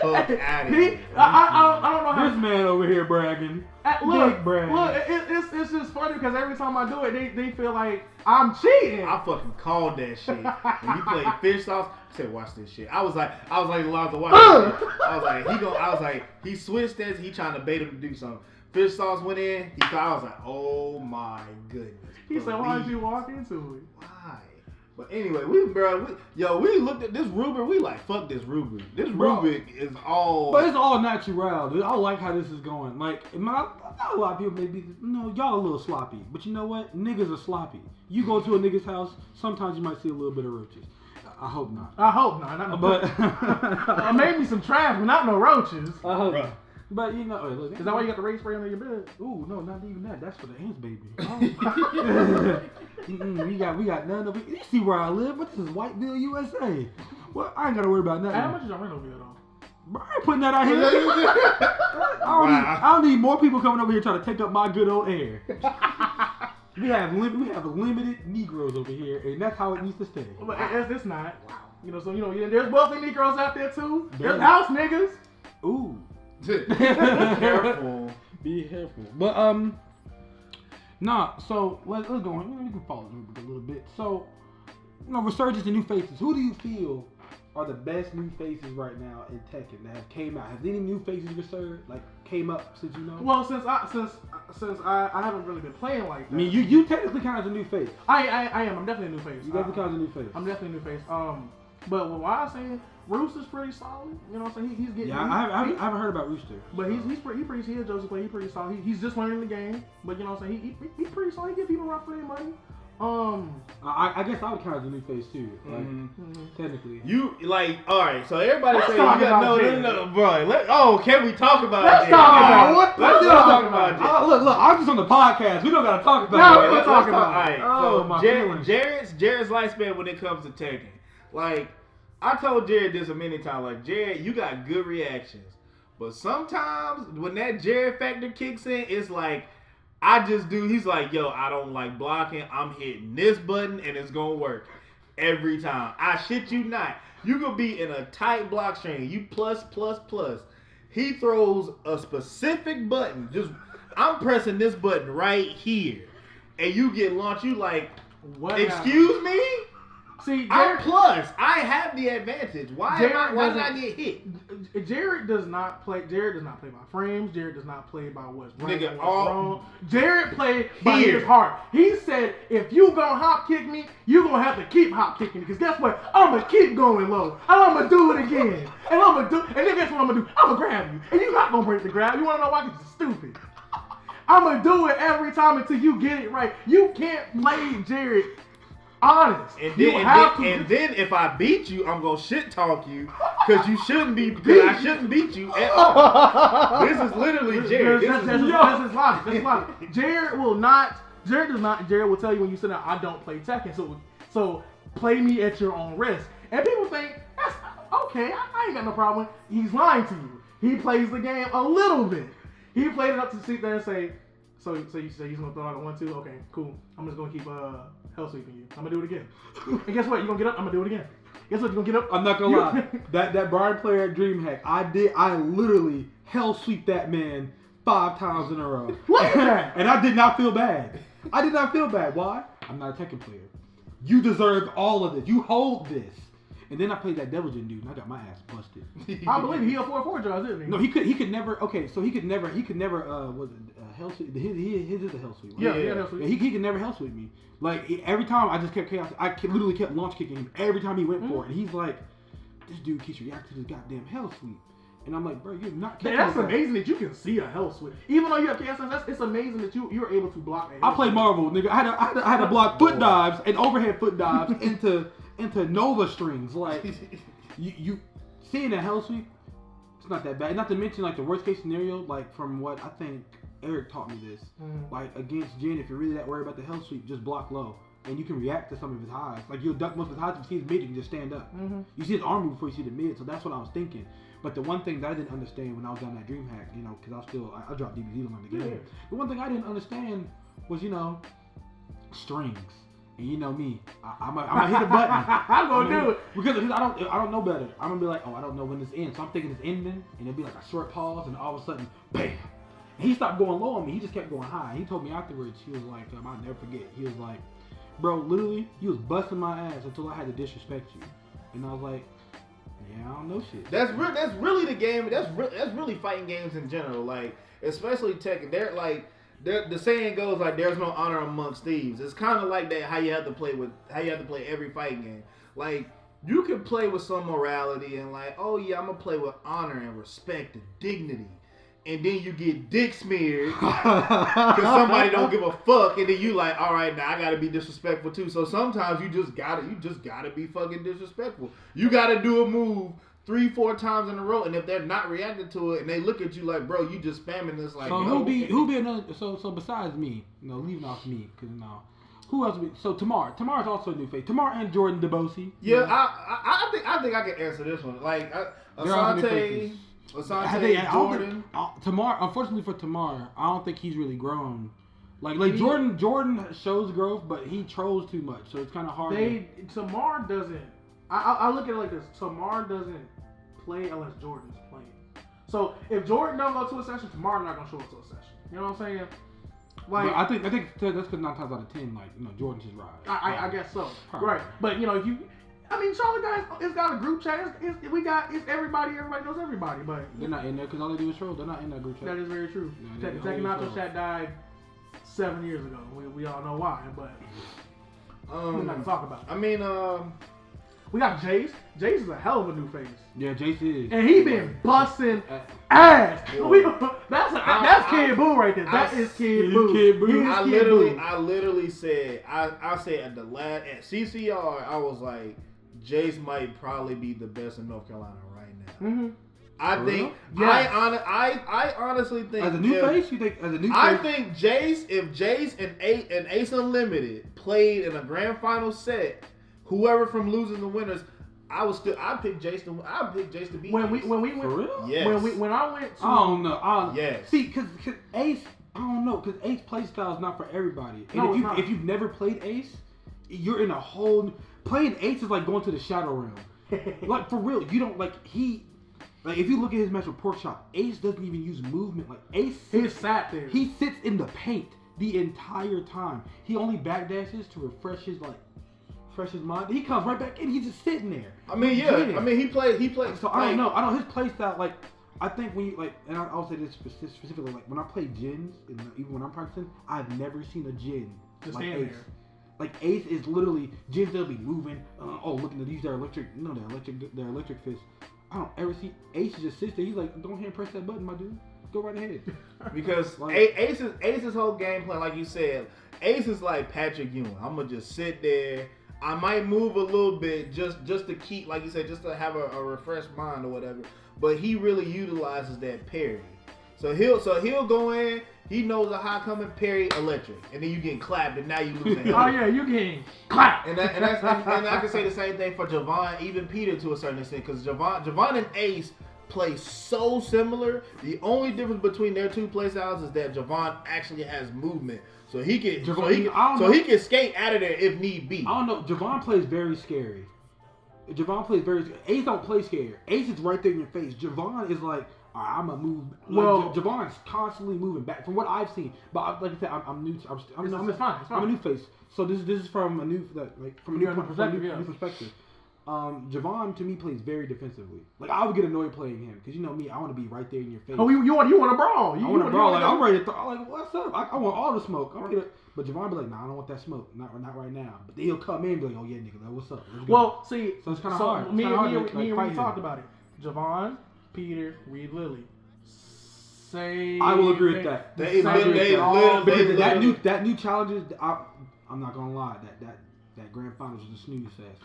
Fuck out of here. I don't know how. This man over here bragging. Look, it's just funny because every time I do it, they feel like I'm cheating. I fucking called that shit. When you played fish sauce, I said, watch this shit. I was like, Lonzo, watch this shit. I was like, he switched this, he trying to bait him to do something. Fish sauce went in, I was like, oh my goodness. He said, why did you walk into it? Why? But anyway, we looked at this rubric, we like, fuck this rubric. This rubric is all... But it's all natural, dude. I like how this is going. Like, a lot of people may be, y'all a little sloppy. But you know what? Niggas are sloppy. You go to a nigga's house, sometimes you might see a little bit of roaches. I hope not. Not but maybe some trash, but not no roaches. I hope not. But you know, look, is that why you got the race spray under your bed? Ooh, no, not even that. That's for the ants, baby. we got none of it. You see where I live? But this is Whiteville, USA. Well, I ain't gotta worry about nothing. How much is your rent over here, though? Bro, I ain't putting that out here. I don't need more people coming over here trying to take up my good old air. We have limited Negroes over here, and that's how it needs to stay. But it's not. You know, so there's wealthy Negroes out there too. There's house niggas. Ooh. Careful. Be careful. But nah. So let's go on. We can follow a little bit. So, resurgence of new faces. Who do you feel are the best new faces right now in Tekken that have came out? Has any new faces resurged, came up since you know? Well, since I haven't really been playing like that. I mean, you technically count as a new face. I am. I'm definitely a new face. You definitely count as a new face. I'm definitely a new face. But what I was saying, Rooster's pretty solid. You know what I'm saying? He's getting. Yeah, I haven't heard about Rooster. But he's pretty. He a Joseph play. He's pretty solid. He's just learning the game. But you know what I'm saying? He's pretty solid. He give people run for their money. I guess I would count as a new face too. Technically. You all right? So everybody Let's say talk you got about bro. Can we talk about Let's it? talk about what? Let's talk about it. Look, I'm just on the podcast. We don't gotta talk about it. We're talking about it. Oh, my feelings. Jarret's lifespan when it comes to Tekken. I told Jarret this a many times. Jarret, you got good reactions, but sometimes when that Jarret factor kicks in, it's he's like, yo, I don't like blocking. I'm hitting this button and it's gonna work every time. I shit you not. You could be in a tight block string. You plus. He throws a specific button. I'm pressing this button right here, and you get launched. You what? Excuse me? See, I'm plus. I have the advantage. Why did I get hit? Jarret does not play by frames. Jarret does not play by what's right and what's all wrong. Jarret played by his heart. He said, if you gonna hop kick me, you gonna have to keep hop kicking me. Because guess what? I'm gonna keep going low. And I'm gonna do it again. And then guess what I'm gonna do? I'm gonna grab you. And you're not gonna break the grab. You wanna know why? Because you're stupid. I'm gonna do it every time until you get it right. You can't play Jarret honest. And then if I beat you, I'm gonna shit talk you because you shouldn't be. I shouldn't beat you at all. This is literally Jarret. This is logic. Jarret will not. Jarret does not. Jarret will tell you when you sit down, I don't play Tekken, so play me at your own risk. And people think that's okay. I ain't got no problem. He's lying to you. He plays the game a little bit. He played it up to sit there and say, so you say he's gonna throw out a 1-2. Okay, cool. I'm just gonna keep hell sweeping you. I'm gonna do it again. And guess what? You're gonna get up. I'm gonna do it again. Guess what? You're gonna get up. I'm not gonna lie. That Brian player at DreamHack, I literally hell sweep that man 5 times in a row. Look at that. And I did not feel bad. Why? I'm not a Tekken player. You deserve all of this. You hold this. And then I played that Devil Jin dude, and I got my ass busted. I believe he a 4-4 draws, isn't he? No, he could never. Okay, so he could never. Was it hell sweep? His is a hell sweep. Right? Yeah, hell sweep. Yeah, he could never hell sweep me. Every time I just kept chaos. Literally kept launch kicking him every time he went for it. And he's like, this dude keeps reacting to this goddamn hell sweep. And I'm like, bro, you're not. That's amazing that you can see a hell sweep. Even though you have chaos, it's amazing that you're able to block a hell I play Marvel, nigga. I had to block foot dives and overhead foot dives into Nova strings. You seeing a hell sweep, it's not that bad. Not to mention the worst case scenario, from what I think Eric taught me this. Against Jin, if you're really that worried about the hell sweep, just block low. And you can react to some of his highs. You'll duck most of his highs. If you see his mid, you can just stand up. You see his arm move before you see the mid, so that's what I was thinking. But the one thing that I didn't understand when I was down that DreamHack, because I dropped DBZ on the game. Yeah. The one thing I didn't understand was, strings. And you know me, I'm gonna hit a button. I'm gonna do it because I don't know better. I'm gonna be like, I don't know when this ends. So I'm thinking it's ending, and it'll be like a short pause, and all of a sudden, bam! And he stopped going low on me. He just kept going high. He told me afterwards, he was like, I'll never forget. He was like, bro, literally, he was busting my ass until I had to disrespect you. And I was like, yeah, I don't know shit. That's really the game. That's really fighting games in general. Especially Tekken. The saying goes there's no honor amongst thieves. It's kind of like that. How you have to play every fighting game. You can play with some morality and oh yeah, I'm gonna play with honor and respect and dignity. And then you get dick smeared because somebody don't give a fuck, and then you all right, now I gotta be disrespectful too. So sometimes you just gotta be fucking disrespectful. You gotta do a move 3-4 times in a row, and if they're not reacting to it, and they look at you like, bro, you just spamming this like. So who be another? So besides me, leaving off me, because who else? So Tamara's also a new face. Tamar and Jordan DeBosi. Yeah, I think I can answer this one. Like Asante, Jordan. Tamar, unfortunately for Tamar, I don't think he's really grown. Like Jordan shows growth, but he trolls too much, so it's kind of hard. Tamar doesn't. I look at it like this. Tamar doesn't play unless Jordan's playing. So if Jordan don't go to a session, Tamar not gonna show up to a session. You know what I'm saying? Like I think that's because 9 times out of 10, Jordan's his ride. I guess so. Probably. Right, but Charlotte guys, it's got a group chat. It's everybody knows everybody, but they're not in there because all they do is troll. They're not in that group chat. That is very true. The Tekken Nacho chat died 7 years ago. We all know why, but we're not gonna talk about it. I mean, we got Jace. Jace is a hell of a new face. Yeah, Jace is. And he been busting ass. That's Kid Boo right there. That is Kid Boo. I literally said, I said at CCR, I was like, Jace might probably be the best in North Carolina right now. Mm-hmm. I think. Yes. I honestly think. As a new face, you think as a new face? I think Jace, if Jace and Ace Unlimited played in a grand final set, whoever from losers and winners, I pick Jace to beat. When we went for real? Yes. When I went to, I don't know. Yes. See, because Ace, I don't know, because Ace playstyle is not for everybody. And no, if you've never played Ace, you're in a whole playing Ace is like going to the Shadow Realm. Like for real, you don't if you look at his match with Porkchop, Ace doesn't even use movement. Like Ace, he sat there. He sits in the paint the entire time. He only backdashes to refresh his mind. He comes right back in. He's just sitting there. I mean, yeah. I mean, he played. So I don't know. His play style, I think when you and I'll say this specifically, when I play Jins, even when I'm practicing, I've never seen a Jin just like stand Ace. there. Like Ace is literally Jins. They'll be moving. Looking to use their electric. No, their electric fist. I don't ever see Ace just sits there. He's like, go ahead and press that button, my dude. Go right ahead. Because Ace's whole game plan, like you said, Ace is like Patrick Ewing. I'm gonna just sit there. I might move a little bit just to keep, like you said, just to have a refreshed mind or whatever. But he really utilizes that parry. So he'll go in. He knows a high coming parry electric, and then you getting clapped, and now you losing. Oh yeah, you getting clapped. And I can say the same thing for Javon, even Peter to a certain extent, because Javon and Ace play so similar. The only difference between their two play styles is that Javon actually has movement, so he can skate out of there if need be. I don't know. Javon plays very scary. Ace don't play scary. Ace is right there in your face. Javon is like, I'm gonna move. Javon's constantly moving back from what I've seen. But like I said, I'm new. It's fine. I'm a new face. So this is from a new perspective. Javon to me plays very defensively. Like I would get annoyed playing him because you know me, I want to be right there in your face. Oh, you want to brawl? I want to brawl. Like I'm ready to throw. Like what's up? I want all the smoke. But Javon be like, nah, I don't want that smoke. Not right now. But then he'll come in and be like, oh yeah, nigga, like, what's up? Well, see, so it's kind of hard. Me and we talked about it. Javon, Peter, Reed, Lilly. I will agree with that. That new challenges. I'm not gonna lie. That grand finals was a snooze fest.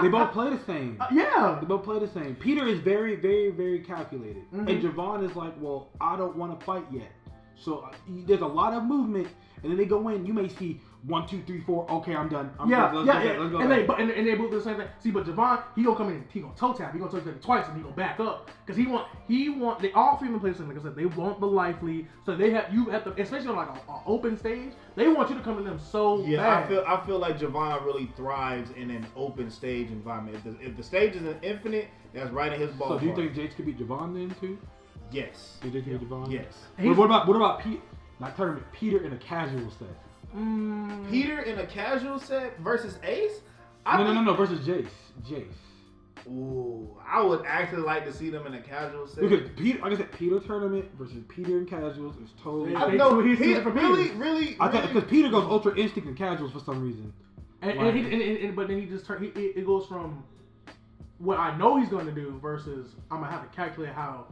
They both play the same. Yeah. They both play the same. Peter is very, very, very calculated, and Javon is like, well, I don't want to fight yet. So there's a lot of movement, and then they go in. You may see 1, 2, 3, 4. Okay, I'm done. Let's go. And they both do the same thing. See, but Javon, he gonna come in. He gonna toe tap. He gonna toe tap twice, and he gonna back up because he want. They all female players, like I said, they want the life lead. So you have to, especially on like an open stage. They want you to come in them so bad. I feel like Javon really thrives in an open stage environment. If the stage is an infinite, that's right in his ballpark. So do you think Jace could beat Javon then too? Yes. You think he beat Javon? Yes. What about Pete? Not tournament. Peter in a casual set. Peter in a casual set versus Ace? No, versus Jace. Ooh, I would actually like to see them in a casual set. Because Peter, like I said, Peter tournament versus Peter in casuals is totally. Really. I thought because Peter goes ultra instinct in casuals for some reason. But then he just it goes from what I know he's going to do versus I'm gonna have to calculate how.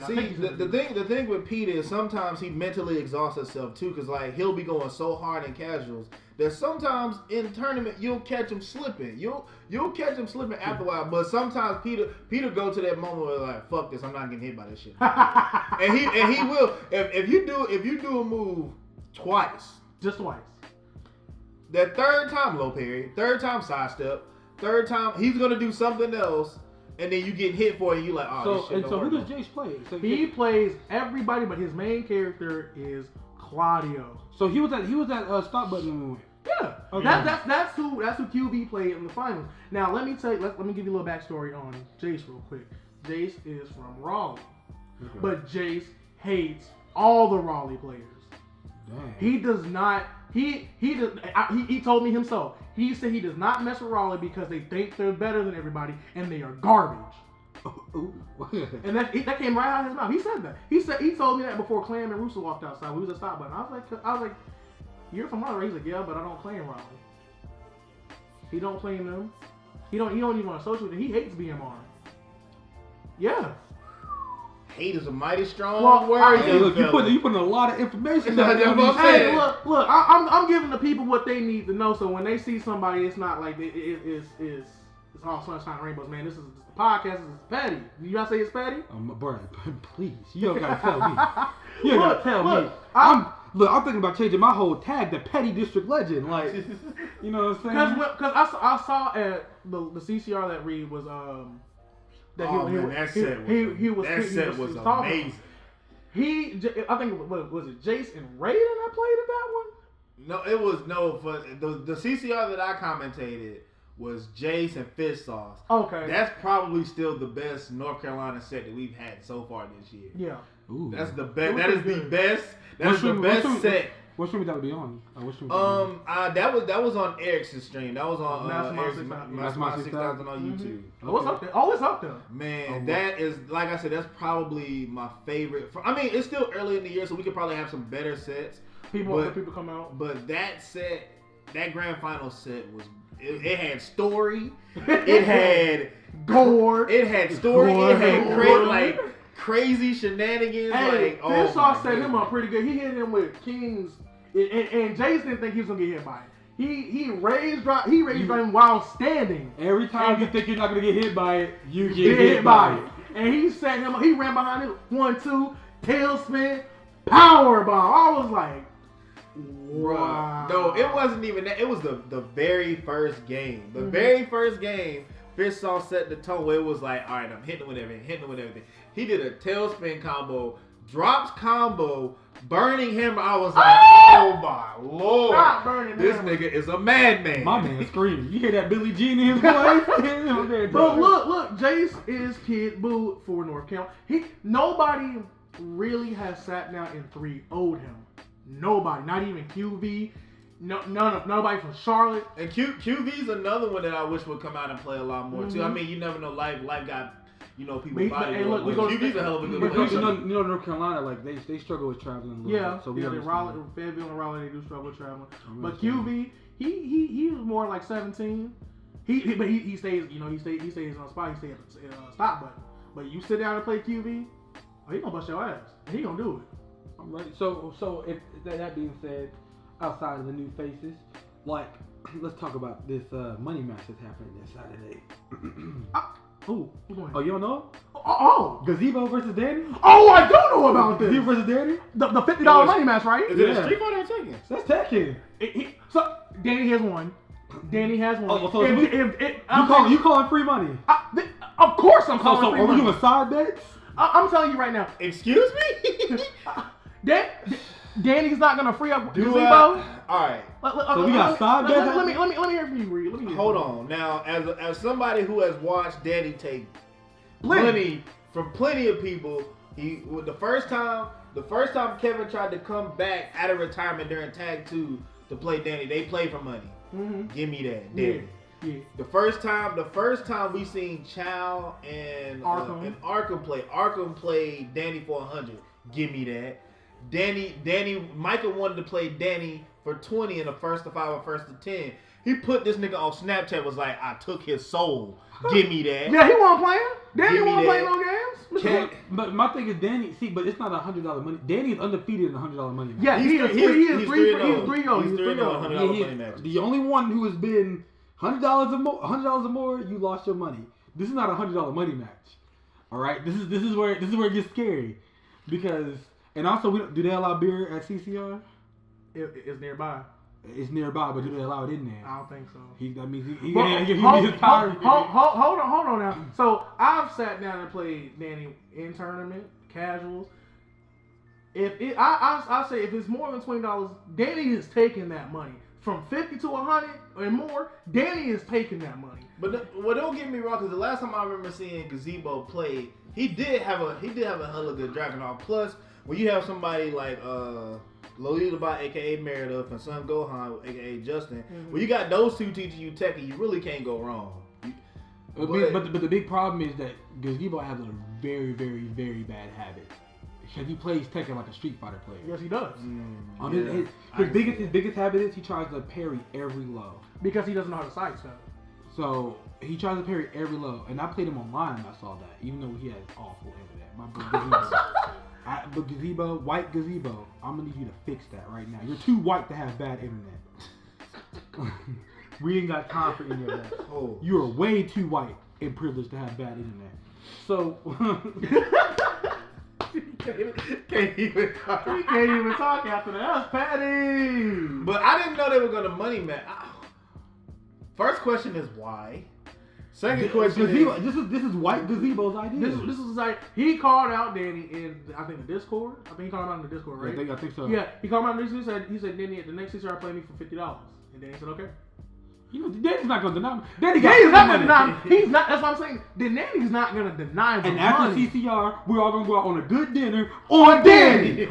See, the thing with Pete is sometimes he mentally exhausts himself too, because like he'll be going so hard in casuals that sometimes in tournament you'll catch him slipping. You'll catch him slipping after a while, but sometimes Peter go to that moment where like, fuck this, I'm not getting hit by this shit. and he will if you do a move twice, just twice. That third time low parry, third time sidestep, third time he's gonna do something else. And then you get hit for it, and you like, oh, this shit so who does Jace play? So he plays everybody, but his main character is Claudio. So he was at stop button movement. Yeah, okay. That's who QB played in the finals. Now let me tell you, let me give you a little backstory on Jace real quick. Jace is from Raleigh, but Jace hates all the Raleigh players. Dang. He does not. He told me himself. He said he does not mess with Raleigh because they think they're better than everybody and they are garbage. And that came right out of his mouth. He said that. He told me that before Clam and Russo walked outside. We was at stop button. I was like, you're from Raleigh. He's like, yeah, but I don't claim Raleigh. He don't claim them. He don't even want to associate with them. He hates BMR. Yeah. Hate is a mighty strong word. Hey, look, you putting a lot of information. Hey, look, I'm giving the people what they need to know. So when they see somebody, it's not like it's all sunshine and rainbows, man. This is the podcast. This is petty. You gotta say it's petty? Bro, please, you don't gotta tell me. You don't gotta tell me. I'm thinking about changing my whole tag to Petty District Legend. Like, you know what I'm saying? Because I saw at the CCR that Reed was that set was amazing. I think was it Jace and Raiden that played at that one? No, it was for the CCR that I commentated was Jace and Fish Sauce. Okay, that's probably still the best North Carolina set that we've had so far this year. Yeah, ooh, that's the best. That is the best. That's the best set. What stream would that be on? That was on Eric's stream. That was on Mastermind 6000 on YouTube. Oh, it's up there. Oh, it's up there. Man, that is, like I said, that's probably my favorite. I mean, it's still early in the year, so we could probably have some better sets. People come out. But that set, that grand final set was. It had story. It had gore. It had story. It had crazy shenanigans. Hey, Fish Sauce set him up pretty good. He hit him with Kings. And Jace didn't think he was gonna get hit by it. He raised him while standing. Every time you think you're not gonna get hit by it, you get hit by it. And he set him up. He ran behind it. 1-2, tailspin, power bomb. I was like, wow. No, it wasn't even that. It was the very first game. The very first game, Fish Sauce set the tone where it was like, all right, I'm hitting with everything. He did a tailspin combo, drops combo, burning hammer. I was like, oh my lord, this nigga is a madman. My man screaming. You hear that Billie Jean in his voice? But look, Jace is Kid Boo for North Carolina. Nobody really has sat down and 3-0'd him. Nobody, not even QV. Nobody from Charlotte. And QV's another one that I wish would come out and play a lot more too. I mean, you never know. Life got. People body. QV's a hell of a good player. You know, North Carolina, like they struggle with traveling a little bit. So Fayetteville and Raleigh, they do struggle with traveling. But QV, he was more like 17. He stays, he stays on the spot. He stays at stop button. But you sit down and play QV, he gonna bust your ass, and he gonna do it. I'm ready. So if that being said, outside of the new faces, like let's talk about this money match that's happening this Saturday. Oh, you don't know? Oh, Gazebo versus Danny? Oh, I do know about this. Gazebo versus Danny? The $50 money match, right? Is it a Street Fighter or Tekken? That's Tekken. So Danny has won. Oh, so you calling free money? Of course I'm calling free money. Are we doing side bets? I'm telling you right now. Excuse me? Danny's not gonna free up Gazebo. Alright. So we got side bets. Let me hear from you, Reed. Hold on. Now, as somebody who has watched Danny take money from plenty of people, the first time Kevin tried to come back out of retirement during Tag 2 to play Danny, they played for money. Mm-hmm. Give me that, Danny. Yeah. The first time we seen Chow and Arkham play. Arkham played Danny for 100. Give me that. Danny, Michael wanted to play Danny for 20 in the first to 5 or first to 10. He put this nigga on Snapchat. Was like, I took his soul. Give me that. Yeah, he wasn't playing. Danny wasn't playing no games. But my thing is Danny. See, but it's not $100 money. Danny is undefeated in $100 money. Yeah, he's 3-0. He's 3-0. money matches. The only one who has been $100 or more, you lost your money. This is not a $100 money match. All right, this is where it gets scary, because and also do they allow beer at CCR? It's nearby. It's nearby, but do they allow it in there? I don't think so. That means he's tired. Hold on now. So I've sat down and played Danny in tournament casuals. I say if it's more than $20, Danny is taking that money. From 50 to 100 and more, Danny is taking that money. But don't get me wrong, because the last time I remember seeing Gazebo play, he did have a hella good Dragon Ball. Plus, when you have somebody like Lolita Bot, aka Meredith, and Son Gohan, aka Justin, when you got those two teaching you Tekken, you really can't go wrong. But the big problem is that Gazebo has a very, very, very bad habit. Because he plays Tekken like a Street Fighter player. Yes, he does. His biggest habit is he tries to parry every low. Because he doesn't know how to sidestep. So he tries to parry every low, and I played him online and I saw that, even though he has awful internet. My boy Gazebo. But Gazebo, white Gazebo, I'm gonna need you to fix that right now. You're too white to have bad internet. We ain't got time for any of that. Oh. You are way too white and privileged to have bad internet. So Can't even talk after that. That's petty. But I didn't know they were gonna money match. First question is why. Second question is this is white Gazebo's idea. This is like he called out Danny in I think the Discord. I think he called him out in the Discord, right? I think so. Yeah, he called him out in the Discord. He said Danny, the next CCR play me for $50, and Danny said okay. You know, Danny's not gonna deny me. Danny's not gonna deny me. He's not. That's what I'm saying. Danny's not gonna deny me. And after CCR, we're all gonna go out on a good dinner on Danny.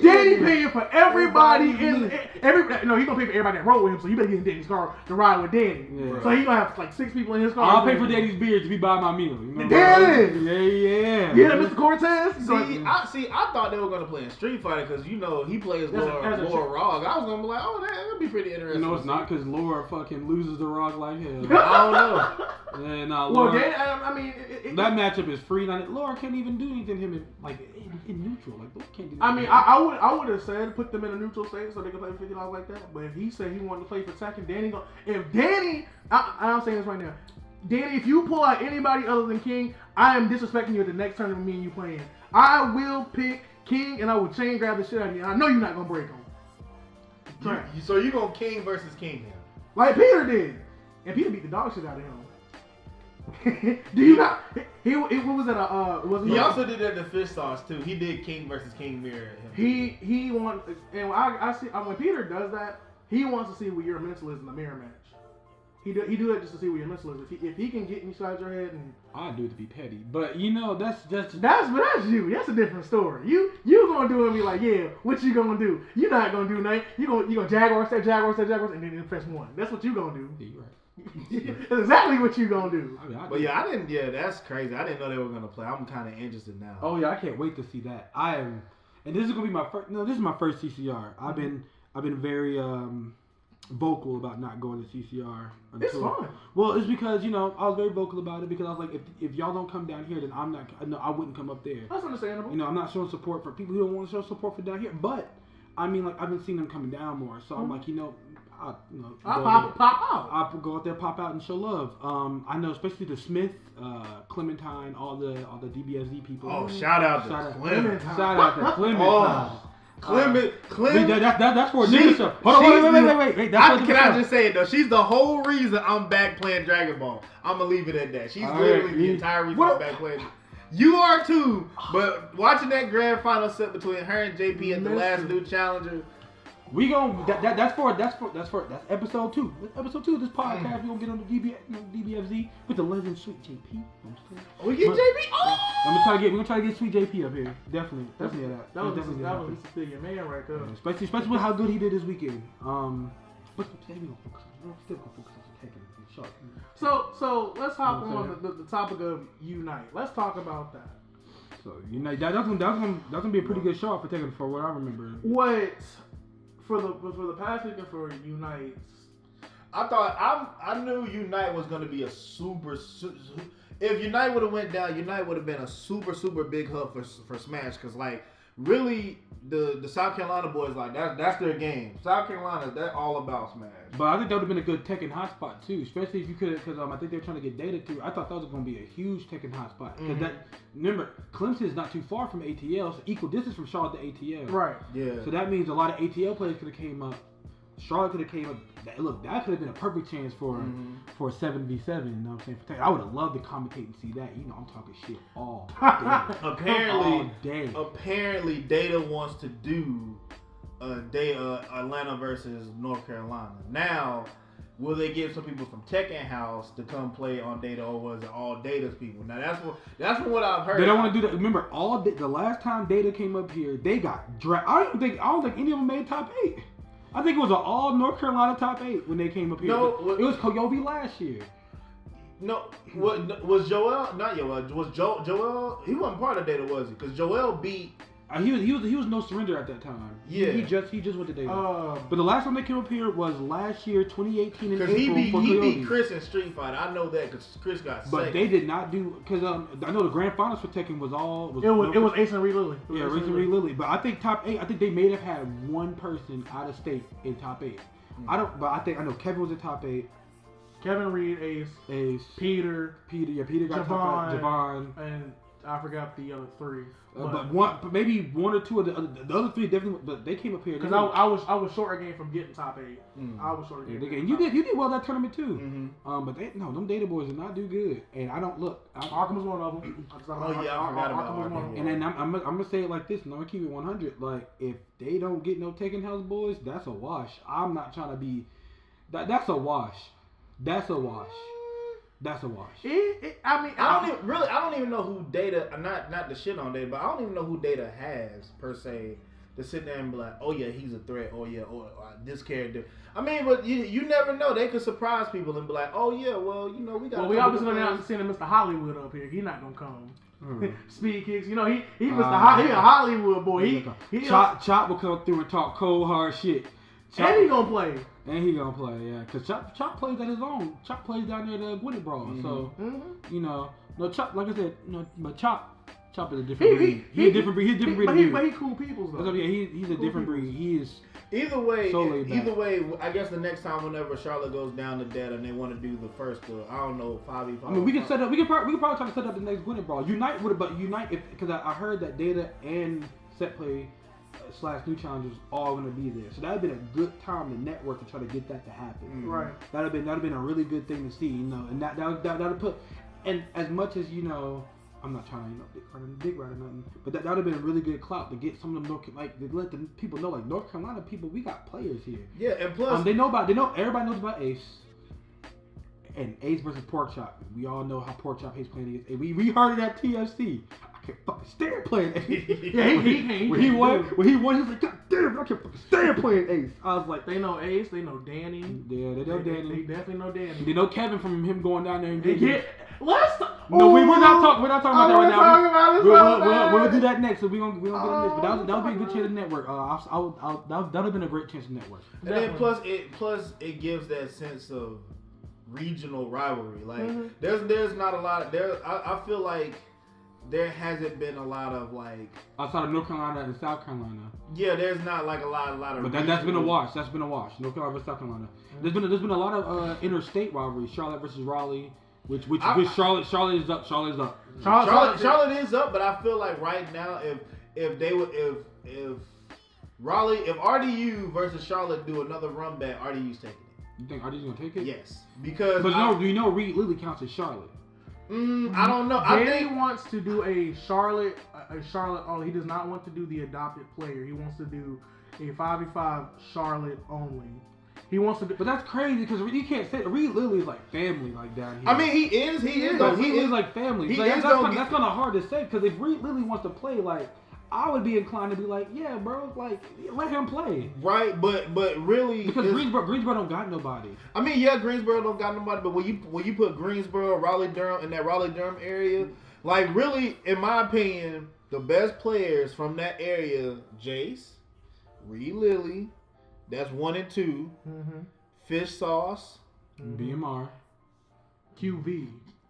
Danny paying for everybody No, he's gonna pay for everybody that rode with him. So you better get in Danny's car to ride with Danny. Yeah. So he's gonna have like 6 people in his car. I'll pay for Danny's beer to be by my meal. You know Danny. Yeah. Yeah, Mr. Cortez. I thought they were gonna play in Street Fighter because he plays Laura Rog. I was gonna be like, oh, that'd be pretty interesting. No, it's not, because Laura fucking loses the Rog like hell. I don't know. Yeah, nah, Laura, well, I mean, that matchup is free. Laura can't even do anything to him in neutral. Like, Laura can't do. I mean, I would have said put them in a neutral state so they could play $50 like that. But if he said he wanted to play for Tekken, I'm saying this right now, Danny, if you pull out anybody other than King, I am disrespecting you at the next tournament me and you playing. I will pick King and I will chain grab the shit out of you. I know you're not gonna break him. So you go King versus King now? Like Peter did, and Peter beat the dog shit out of him. Do you not? What was that? He also did that to Fish Sauce too. He did King versus King mirror. He won, and I see when Peter does that, he wants to see what your mental is in the mirror match. He do it just to see what your mental is. If he can get inside your head, and I'd do it to be petty, but you know that's you. That's a different story. You gonna do it and be like, yeah, what you gonna do? You're not gonna do nothing. You gonna Jaguar, and then press 1. That's what you gonna do. Yeah, you're right. That's exactly what you gonna do. But yeah, I didn't. Yeah, that's crazy. I didn't know they were gonna play. I'm kind of interested now. Oh yeah, I can't wait to see that. And this is gonna be my first. No, this is my first CCR. I've been very vocal about not going to CCR. It's fun. Well, it's because I was very vocal about it because I was like, if y'all don't come down here, then I'm not. No, I wouldn't come up there. That's understandable. I'm not showing support for people who don't want to show support for down here. But I mean, like I've been seeing them coming down more, so I'm like, I'll pop out. I'll go out there, pop out, and show love. I know, especially the Smith, Clementine, all the DBFZ people. Oh, shout out to Clementine. Shout out to Clementine. Clement. That's for a nigga show. Hold on, wait. Can I just say it though? She's the whole reason I'm back playing Dragon Ball. I'm gonna leave it at that. She's literally the entire reason I'm back playing. You are too, but watching that grand final set between her and JP at the last new challenger. We gon' that's episode 2. Episode 2 of this podcast. We gonna get on the DBFZ with the legend Sweet JP. We get JP. Oh! We're gonna try to get Sweet JP up here. Definitely. That was your man right there. Yeah, especially with how good he did this weekend. But today we gonna focus on. We're still gonna focus on Tekken and Shark. So let's hop on the topic of Unite. Let's talk about that. So Unite, that's gonna be a pretty good shot for Tekken for what I remember. What for the past week and for Unite. I knew Unite was gonna be a super. If Unite would have went down, Unite would have been a super big hub for Smash, because like really the South Carolina boys, like that's their game. South Carolina, they're all about Smash. But I think that would have been a good Tekken hotspot too, especially if you could, because I think they're trying to get data too. I thought that was going to be a huge Tekken hotspot. Because remember, Clemson is not too far from ATL, so equal distance from Charlotte to ATL. Right. Yeah. So that means a lot of ATL players could have came up. Charlotte could have came up. Look, that could have been a perfect chance for a 7v7. You know what I'm saying? For Tekken. I would have loved to commentate and see that. You know, I'm talking shit all day. Apparently, Data wants to do Atlanta versus North Carolina. Now, will they get some people from Tekken House to come play on Data, or was it all Data's people? Now that's what I've heard. They don't want to do that. Remember, the last time Data came up here, they got dragged. I don't think any of them made top 8. I think it was an all North Carolina top 8 when they came up here. No, it was Koyobi last year. No, was Joel? Not Joel. Was Joel? He wasn't part of Data, was he? Because Joel beat. He was no surrender at that time. Yeah, he just went to Data. But the last time they came up here was last year, 2018 in April. Because he beat Chris in Street Fighter. I know that because Chris got sick. But they did not do, because I know the grand finals for Tekken was all. It was Ace and Reed Lilly. Yeah, Ace and Reed Lilly. But I think top 8. I think they may have had one person out of state in top 8. I know Kevin was in top 8. Kevin Reed, Ace, Peter got top 8. Javon, and I forgot the other 3. But maybe one or two of the other 3 definitely. But they came up here because I was short a game from getting top 8. I was short a game. You did well that tournament too. But them Data boys did not do good. And I don't look. Arkham was one of them. I forgot about Arkham. And then I'm gonna say it like this, and I'm gonna keep it 100. Like if they don't get no Tekken House boys, that's a wash. I'm not trying to be. That's a wash. That's a wash. I don't even know who Data. Not the shit on Data, but I don't even know who Data has per se to sit there and be like, oh yeah, he's a threat. Oh yeah, or this character. I mean, but you never know. They could surprise people and be like, oh yeah, well we got. Well, we obviously not seeing Mr. Hollywood up here. He's not gonna come. Speed kicks. You know he Mr. He a Hollywood boy. Chop will come through and talk cold hard shit. Chop, and he gonna play. Yeah. Because Chop plays at his own. Chop plays down there at Gwynedd Brawl. So, you know, no Chop, like I said, but Chop is a different breed. He's a different breed. But he cool people though. Yeah, he's a different breed. He is. Either way, I guess the next time whenever Charlotte goes down to Data and they want to do the first, I don't know, 5v5. I mean, we can probably try to set up the next Gwynedd Brawl. Unite would have, but Unite, because I heard that Data and Set Play / New Challengers all gonna be there, so that'd been a good time to network and try to get that to happen. Right. That'd have been a really good thing to see, you know, and that'd put, and as much as you know, I'm not trying to dig right or nothing, but that would have been a really good clout to get some of them to let the people know, like North Carolina people, we got players here. Yeah, and plus everybody knows about Ace. And Ace versus Pork Chop. We all know how Pork Chop hates playing against Ace. We heard it at TFC. I can't fucking stand playing Ace. When he won, he was like, God damn, I can't fucking stand playing Ace. I was like, they know Ace, they know Danny. Yeah, they know Danny. They definitely know Danny. They know Kevin from him going down there and getting it. No, we're not talking about that right now. We'll do that next. So we gonna get into this. But that would be a good chance to network. That would have been a great chance to network. And then plus it gives that sense of regional rivalry. Like there's not a lot of I feel like there hasn't been a lot of like outside of North Carolina and South Carolina. Yeah, there's not like a lot of. But that's been a wash. North Carolina versus South Carolina. There's been a lot of interstate rivalries. Charlotte versus Raleigh, which Charlotte is up. Charlotte is up, but I feel like right now if RDU versus Charlotte do another run back, RDU's taking it. You think RDU's gonna take it? Yes, because you know Reed Lilly counts as Charlotte. I don't know. He wants to do a Charlotte only. He does not want to do the adopted player. He wants to do a 5v5 Charlotte only. He wants to do, but that's crazy because you can't say Reed Lilly is like family, like down here. I mean, he is. He is like family. That's kind of hard to say because if Reed Lilly wants to play, like I would be inclined to be like, yeah, bro, like let him play. Right, but really because Greensboro don't got nobody. I mean, yeah, Greensboro don't got nobody, but when you put Greensboro, Raleigh Durham in that Raleigh Durham area, like really, in my opinion, the best players from that area, Jace, Reed Lilly, That's 1 and 2. Mm-hmm. Fish Sauce. BMR. QV.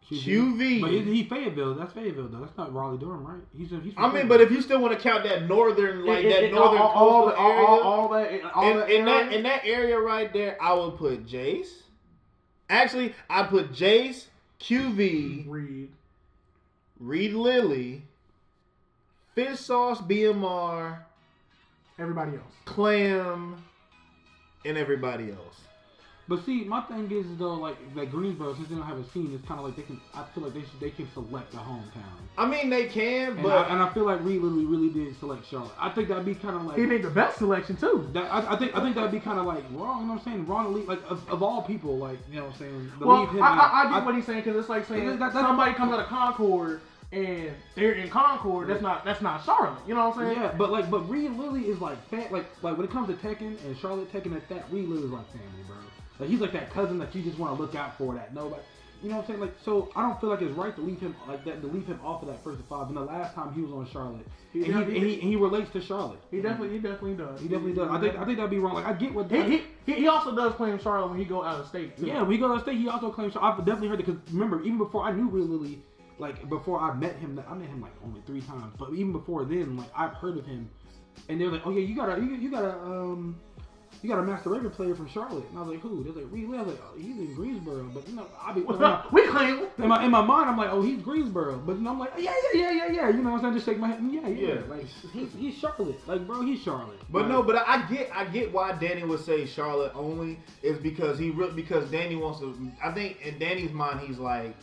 QV. But he Fayetteville. That's Fayetteville though. That's not Raleigh Durham, right? He's I mean, but if you still want to count that northern, northern coastal area, in that area right there, I would put Jace. Actually, I put Jace, QV, Reed Lilly, Fish Sauce, BMR, everybody else, Clam, and everybody else. But see, my thing is though, like Greensboro, since they don't have a scene, it's kind of like they can. I feel like they can select the hometown. I mean, they can, but I feel like Reed really did select Charlotte. I think that'd be kind of like he made the best selection too. I think that'd be kind of like wrong. You know what I'm saying? Wrong to leave, like of all people, like you know what I'm saying. Well, I get what he's saying because it's like saying somebody comes out of Concord. And they're in Concord. That's not Charlotte. You know what I'm saying? Yeah, but Reed Lilly is like like when it comes to Tekken and Charlotte Tekken at that, Reed Lilly is like family, bro. Like he's like that cousin that you just want to look out for. That nobody, you know what I'm saying? Like so, I don't feel like it's right to leave him like that. To leave him off of that first 5. And the last time he was on Charlotte, he relates to Charlotte. He definitely does. He definitely does. I think that'd be wrong. Like I get what he also does claim Charlotte when he go out of state. Too. Yeah, when he go out of state, he also claims Charlotte. I've definitely heard it because remember, even before I knew Reed Lilly. Like before I met him like only 3 times. But even before then, like I've heard of him, and they're like, oh yeah, you got a Master Raven player from Charlotte, and I was like, who? They're like, Reed Lilly. I was like, oh, he's in Greensboro, but you know, we claim in my mind, I'm like, oh, he's Greensboro, but I'm like, yeah. You know what I'm saying? Just shake my head, yeah. Like he's Charlotte, like bro, he's Charlotte. But no, but I get why Danny would say Charlotte only is because because Danny wants to. I think in Danny's mind, he's like.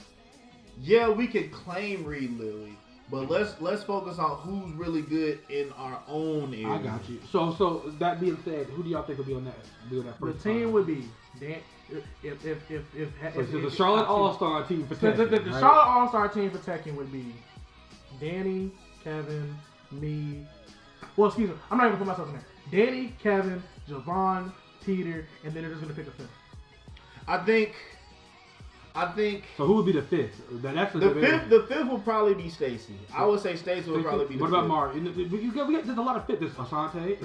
Yeah, we could claim Reed Lilly, but let's focus on who's really good in our own area. I got you. So that being said, who do y'all think will be on that first? The team would be if the Charlotte All-Star team for Tekken. The Charlotte All-Star team for Tekken would be Danny, Kevin, me. Well, excuse me, I'm not even putting myself in there. Danny, Kevin, Javon, Peter, and then they're just gonna pick a 5th. I think. So who would be the 5th? That's the 5th. The 5th will probably be Stacy. I would say Stacy would probably be the 5th. What about Mario? There's a lot of 5th. There's Asante.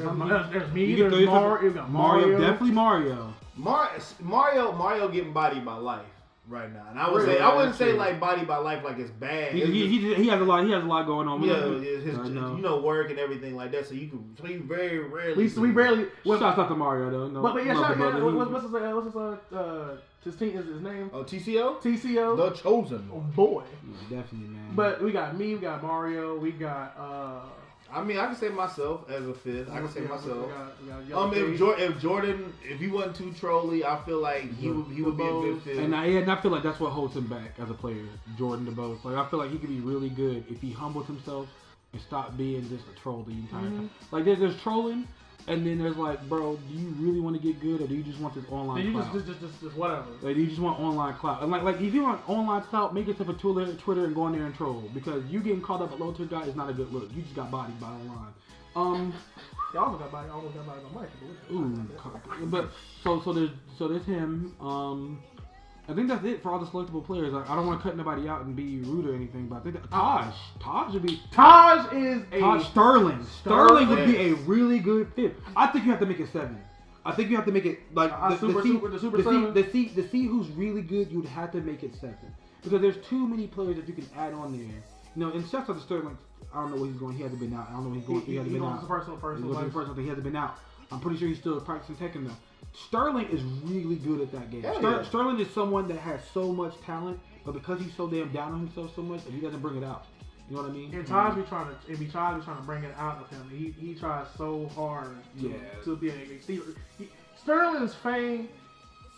There's me. There's Mario. Definitely Mario. Mario getting bodied by life right now, and I wouldn't say like bodied by life like it's bad. He has a lot. He has a lot going on. Yeah, work and everything like that. So you very rarely. We barely. Shouts out to Mario though. No, but yeah, what's his team is his name? Oh, TCO? TCO. The Chosen. Oh, boy. Yeah, definitely, man. But we got me, we got Mario, we got... I mean, I can say myself as a 5th. I can say myself. We got if Jordan, if he wasn't too trolly, I feel like he would be a good 5th. And I feel like that's what holds him back as a player, Jordan DeBose. Like, I feel like he could be really good if he humbled himself and stopped being just a troll the entire time. Like, there's trolling... And then there's like, bro, do you really want to get good, or do you just want this online clout? Just whatever. Like, do you just want online clout? And like if you want online clout, make yourself a Twitter and go in there and troll, because you getting caught up a low tier guy is not a good look. You just got bodied by online. Y'all almost got bodied by Mike. Ooh, but so there's him. I think that's it for all the selectable players. Like, I don't want to cut nobody out and be rude or anything, but I think that Taj would be. Taj Sterling. Sterling would be a really good 5th. I think you have to make it 7. I think you have to make it like to see who's really good. You'd have to make it 7 because there's too many players that you can add on there. You know, and shouts out to Sterling. I don't know where he's going. He hasn't been out. I don't know where he's going. He hasn't been out. He hasn't been out. I'm pretty sure he's still practicing Tekken though. Sterling is really good at that game. Sterling is someone that has so much talent, but because he's so damn down on himself so much, he doesn't bring it out. You know what I mean? And Taj be trying to bring it out of him. He tries so hard to be a Sterling's fame,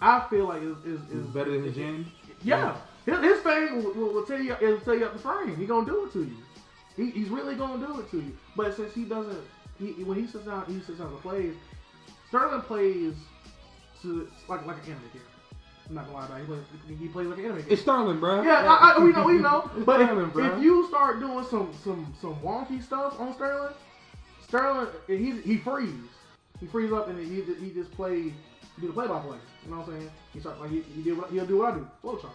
I feel like is better than his gym. Yeah, his fame will tell you up the frame. He's gonna do it to you. He's really gonna do it to you. But since he doesn't, when he sits down and plays. Sterling plays like an anime character. I'm not gonna lie about it. He plays like an anime character. It's Sterling, bro. Yeah, we know. But if you start doing some wonky stuff on Sterling, he frees. He frees up and he just play. He do the play-by-play. You know what I'm saying? He start like he'll do what I do. Flow chart.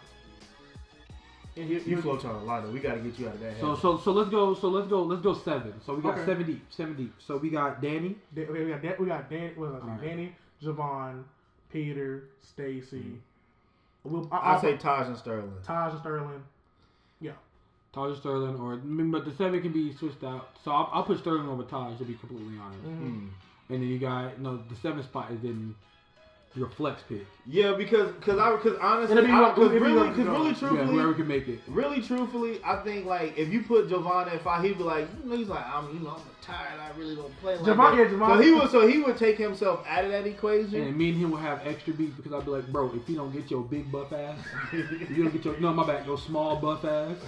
And you flow chart a lot though. We gotta get you out of that. So let's go 7. So we got 7 deep. So we got Danny. We got Danny. Danny, Javon, Peter, Stacy. I'll say Taj and Sterling. Yeah. Taj and Sterling, but the 7 can be switched out. So I'll put Sterling over Taj, to be completely honest. And then you got, the 7 spot is then your flex pick. Yeah, because honestly, really truthfully, whoever can make it. Really truthfully, I think like if you put Javon at 5, he'd be like, he's like, I'm tired. I really don't play like that. So he would take himself out of that equation. And me and him will have extra beef because I'd be like, bro, if you don't get your big buff ass, if you don't get your small buff ass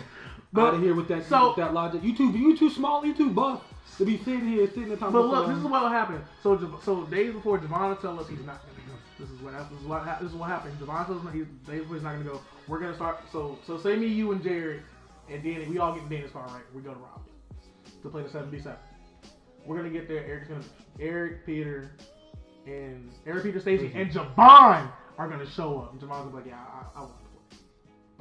out of here with that logic. You too small, you too buff to be sitting at time. But look, this is what will happen. So days before Javon will tell us he's not. This is what happened. Javon tells us days before he's not gonna go. We're gonna start. So say me, you, and Jarret, and Danny. We all get in Danny's car, right? We go to Rob to play the 7v7. We're gonna get there. Eric, Peter, Stacy, and Javon are gonna show up. And Javon's gonna be like, yeah, I want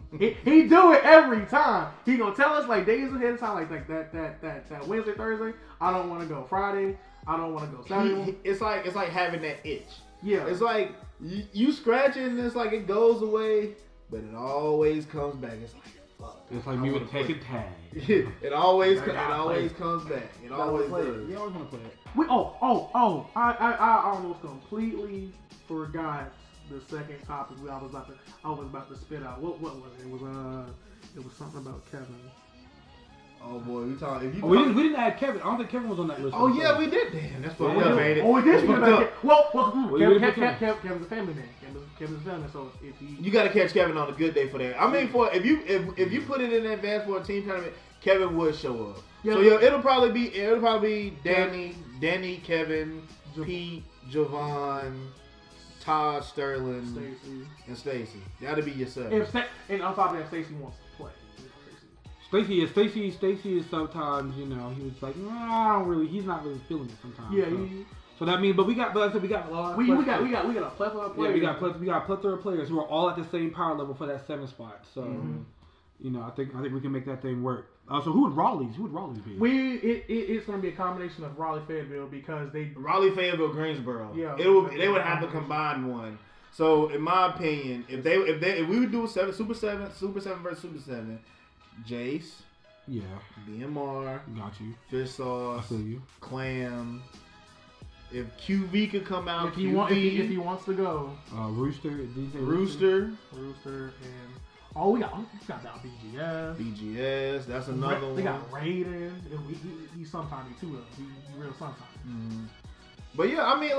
to play. He do it every time. He gonna tell us like days ahead of time, like that Wednesday, Thursday. I don't want to go Friday. I don't want to go Saturday. It's like having that itch. Yeah. It's like you scratch it and it's like it goes away, but it always comes back. It's like fuck. It's like me with Tekken Tag. It always comes back. It always does. You always want to play it. I almost completely forgot the second topic I was about to spit out. What was it? It was something about Kevin. Oh boy, we didn't add Kevin. I don't think Kevin was on that list. Oh yeah, we did. Damn, that's fucked up, ain't it? Oh, we did. Kevin's a family man. Kevin's a family. So if you got to catch Kevin on a good day for that. I mean, if you put it in advance for a team tournament, Kevin would show up. Yeah. So it'll probably be Danny, Kevin, Pete, Javon, Todd, Sterling, and Stacy. That'll be your seven. And on top of that, Stacy wants to play. Stacy is sometimes, he was like, he's not really feeling it sometimes. Yeah. So that means, but we got a lot of we got a plethora of players. Yeah, we got a plethora of players who are all at the same power level for that 7 spot. So, I think we can make that thing work. So who would Raleigh's be? It's going to be a combination of Raleigh Fayetteville because Raleigh Fayetteville Greensboro. Yeah. They would have to combine one. So in my opinion, if we would do a Super 7 versus Super 7, Jace. Yeah. BMR. Got you. Fish sauce. I feel you. Clam. If QV could come out, if he wants to go. Rooster. DJ Rooster. And we got that BGS. BGS. That's another one. They got Raiden. He's sometime too. He's real sometime. Mm-hmm. But yeah, I mean,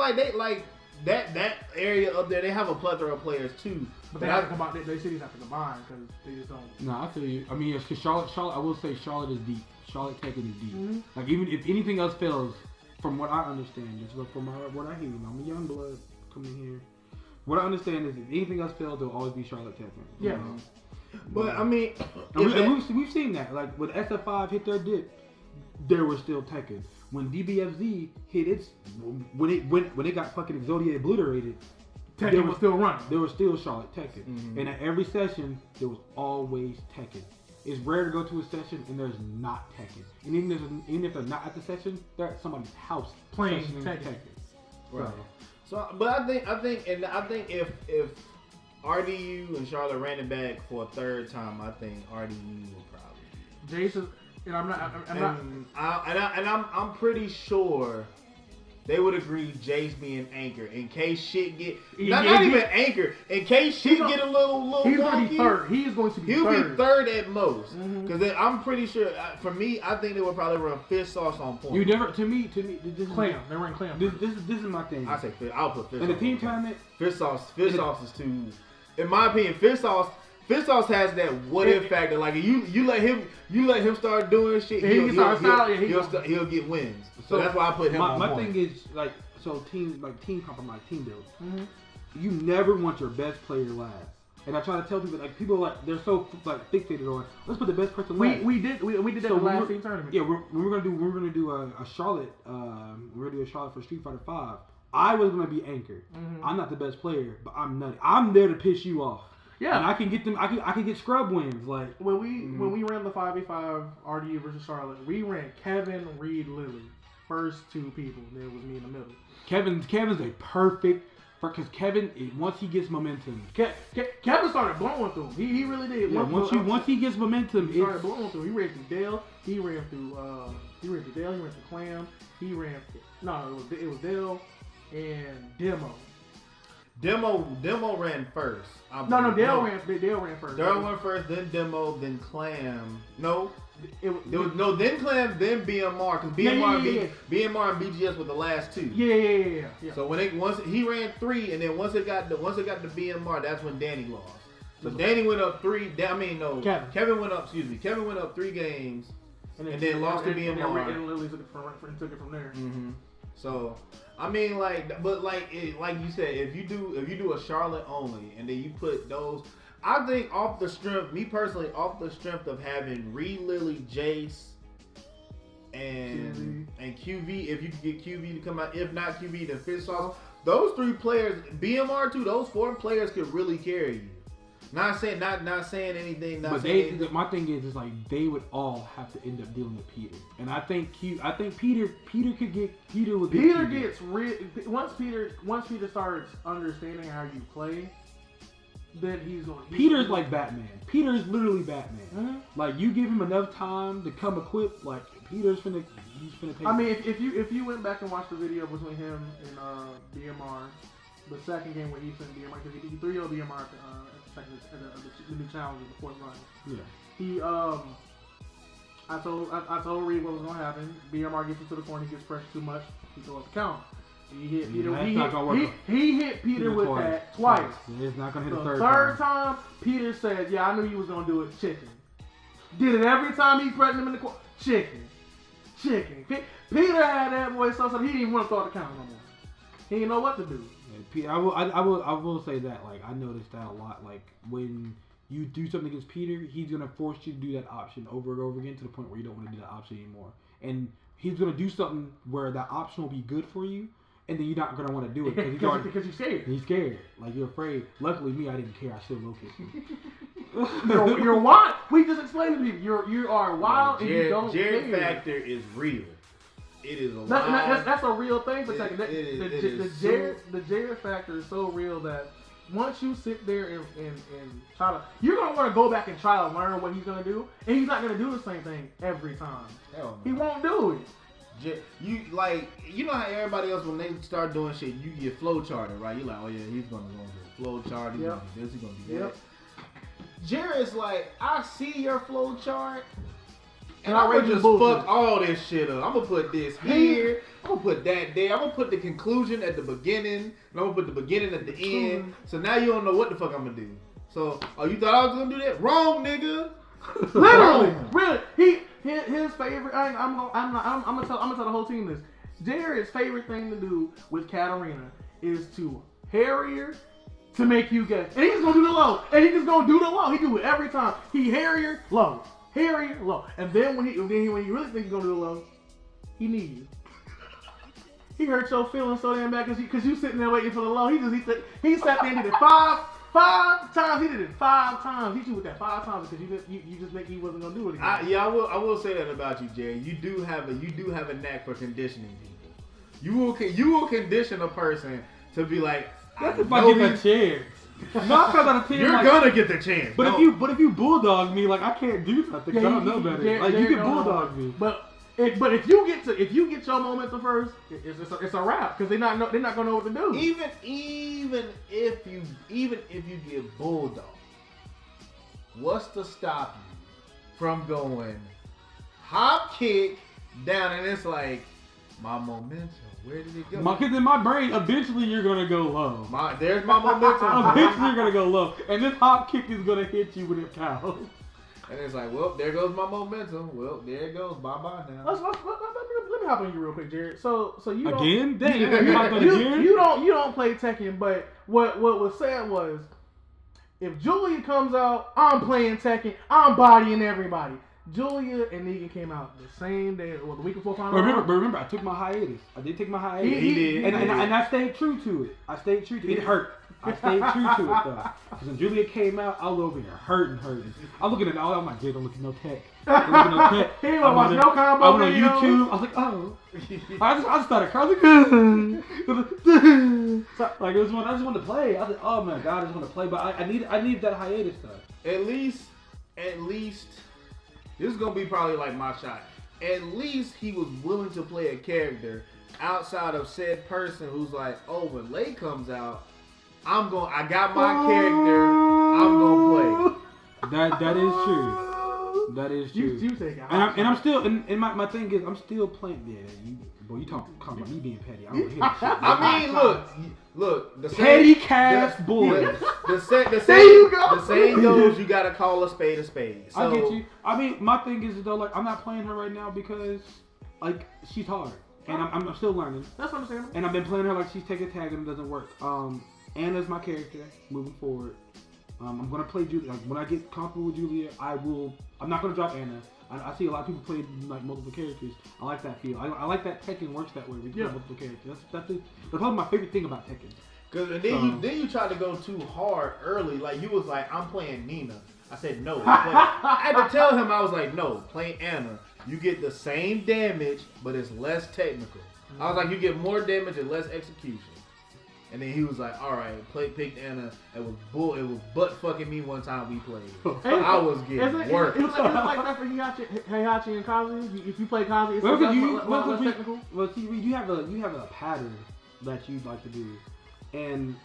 that area up there, they have a plethora of players too. But they have to combine. They cities have to combine because they just don't. No, I feel you. I mean, because Charlotte. I will say Charlotte is deep. Charlotte Tekken is deep. Mm-hmm. Like even if anything else fails, from what I understand, just look from what I hear. I'm a young blood coming here. What I understand is if anything else fails, there'll always be Charlotte Tekken. Yeah. But I mean, we've seen that. Like when SF5 hit their dip, there was still Tekken. When DBFZ hit its when it got fucking Exodia obliterated, Tekken was still running. There was still Charlotte Tekken, and at every session there was always Tekken. It's rare to go to a session and there's not Tekken, and even if they're not at the session, they're at somebody's house playing Tekken. Right. So, but I think if RDU and Charlotte ran it back for a third time, I think RDU will probably. Jason. And I'm pretty sure they would agree Jace being anchor in case shit get not even anchor in case shit get a little he's wonky. Going to be third. He is going to be He'll third. be third at most because I'm pretty sure. For me, I think they would probably run fish sauce on point. You never to me. This clam. They run clam. This is my thing. I say fish. I'll put fish. In the team tournament, fish sauce is too. In my opinion, fish sauce has that what if factor. Like you let him start doing shit, he'll get wins. So that's why I put him on. My thing is team compromise, team build. Mm-hmm. You never want your best player last. And I try to tell people they're so fixated on let's put the best person last. We did that in the last team tournament. Yeah, we're gonna do a Charlotte. We're gonna do a Charlotte for Street Fighter 5. I was gonna be anchor. Mm-hmm. I'm not the best player, but I'm nutty. I'm there to piss you off. Yeah, and I can get them. I can get scrub wins. Like when we ran the 5v5 RDU versus Charlotte, we ran Kevin, Reed, Lily, first two people. Then it was me in the middle. Kevin's a perfect Because Kevin, once he gets momentum, Kevin started blowing through him. He really did. Yeah, once he gets momentum, he started blowing through. He ran through Dale. He ran through Dale. He ran through Clam. It was Dale and Demo. Demo ran first. Dale ran first. Dale went first, then Demo, then Clam. Then Clam, then BMR, because BMR and BGS were the last two. Yeah. So once he ran 3, and then once it got to BMR, that's when Danny lost. So Danny went up 3. Kevin went up 3 games, and then lost to BMR. And Lily took it from there. Mm-hmm. So I mean, like you said, if you do a Charlotte only, and then you put those. I think off the strength of having Lily, Jace, and QV, if you could get QV to come out, if not QV, then Fish Sauce. Those 3 players, BMR too, those 4 players could really carry you. Not saying anything. My thing is like they would all have to end up dealing with Peter, and I think Peter could get Peter with Peter gets once Peter starts understanding how you play. Then Peter's like Batman. Peter's literally Batman. Mm-hmm. Like you give him enough time to come equipped. Like he's finna take. I mean, if you went back and watched the video between him and BMR, the second game where he sent BMR, because he 3-0 BMR at the new challenge in the 4th round. Yeah. He I told Reed what was gonna happen. BMR gets into the corner, he gets pressed too much, he throws the counter. He hit Peter. He hit Peter with that twice. It's not gonna hit the third time. Peter said, "Yeah, I knew you was gonna do it." Chicken. Did it every time he pressed him in the corner. Chicken. Peter had that boy so he didn't even want to throw the counter no more. He didn't know what to do. Yeah, I will say that. Like I noticed that a lot. Like when you do something against Peter, he's gonna force you to do that option over and over again to the point where you don't want to do that option anymore. And he's gonna do something where that option will be good for you. And then you're not gonna want to do it because you're scared. He's scared, like you're afraid. Luckily, me, I didn't care. I still located him. You're wild. We just explained to people. You are wild and you don't care. Jarret factor is real. It is a lot. That's a real thing for second. The Jarret factor is so real that once you sit there and try to, you're gonna want to go back and try to learn what he's gonna do, and he's not gonna do the same thing every time. Hell no. He won't do it. You know how everybody else, when they start doing shit, you get flow charted, right? You're like, oh yeah, he's gonna go into flow chart. He's gonna do this. He's gonna do that. Jarret's like, I see your flow chart, and I'm gonna just fuck all this shit up. I'm gonna put this here. I'm gonna put that there. I'm gonna put the conclusion at the beginning, and I'm gonna put the beginning at the end. So now you don't know what the fuck I'm gonna do. So, you thought I was gonna do that? Wrong, nigga. Literally, really. His favorite. I'm gonna tell the whole team this. Jarret's favorite thing to do with Katarina is to harry her to make you guess, and he's gonna do the low, and he's just gonna do the low. He do it every time. He harry her low, and then when he really thinks he's gonna do the low, he needs you. He hurt your feelings so damn bad because you sitting there waiting for the low. He sat there and did it five times. He did it 5 times. He did that 5 times because you just think he wasn't gonna do it again. I will say that about you, Jay. You do have a knack for conditioning people. You will condition a person to be like, that's if I get a chance. You're gonna get the chance. But if you bulldog me, like I can't do something because I don't know better. You can bulldog me. But if you get your momentum first, it's a wrap because they're not gonna know what to do. Even if you get bulldog, what's to stop you from going hop kick down and it's like my momentum? Where did it go? Because in my brain, eventually you're gonna go low. There's my momentum. Eventually you're gonna go low, and this hop kick is gonna hit you when it counts. And it's like, well, there goes my momentum. Well, there it goes. Bye-bye now. Let me hop on you real quick, Jarret. So you again? You don't play Tekken, but what was said was, if Julia comes out, I'm playing Tekken. I'm bodying everybody. Julia and Negan came out the same day, or the week before final. Remember, I took my hiatus. I did take my hiatus. He did. And I stayed true to it. It hurt. I stayed true to it though. Because when Julia came out, I was over here hurting. I'm looking at all. I'm like, Jay, don't look at no tech. He ain't gonna watch no combo. I went on YouTube. I was like, oh. I just started crying. Like it was one. I just wanted to play. I was like, oh my god, I just want to play. But I need that hiatus stuff. At least, this is gonna be probably like my shot. At least he was willing to play a character outside of said person who's like, oh, when Lay comes out, I got my character. I'm gonna play. That is true. That is true. You take it. And I'm still, and my thing is, I'm still playing. Yeah, you talking about me being petty. I don't hear that shit. I mean, look. The petty cast boys. The saying goes, you gotta call a spade a spade. So, I get you. I mean, my thing is though, like, I'm not playing her right now because, like, she's hard, and I'm still learning. That's understandable. And I've been playing her like she's taking tag and it doesn't work. Anna's my character moving forward. I'm gonna play Julia. Like, when I get comfortable with Julia, I'm not gonna drop Anna. I see a lot of people play like multiple characters. I like that feel. I like that Tekken works that way. We play multiple characters. That's probably my favorite thing about Tekken. Cause then you tried to go too hard early. Like you was like, I'm playing Nina. I said no. I had to tell him I was like, no, play Anna. You get the same damage, but it's less technical. I was like, you get more damage and less execution. And then he was like, all right, picked Anna. It was butt fucking me one time we played. I was getting worked. It's like that for Heihachi and Kazi. If you play Kazi, it's less technical. Well, see, you have a pattern that you'd like to do, and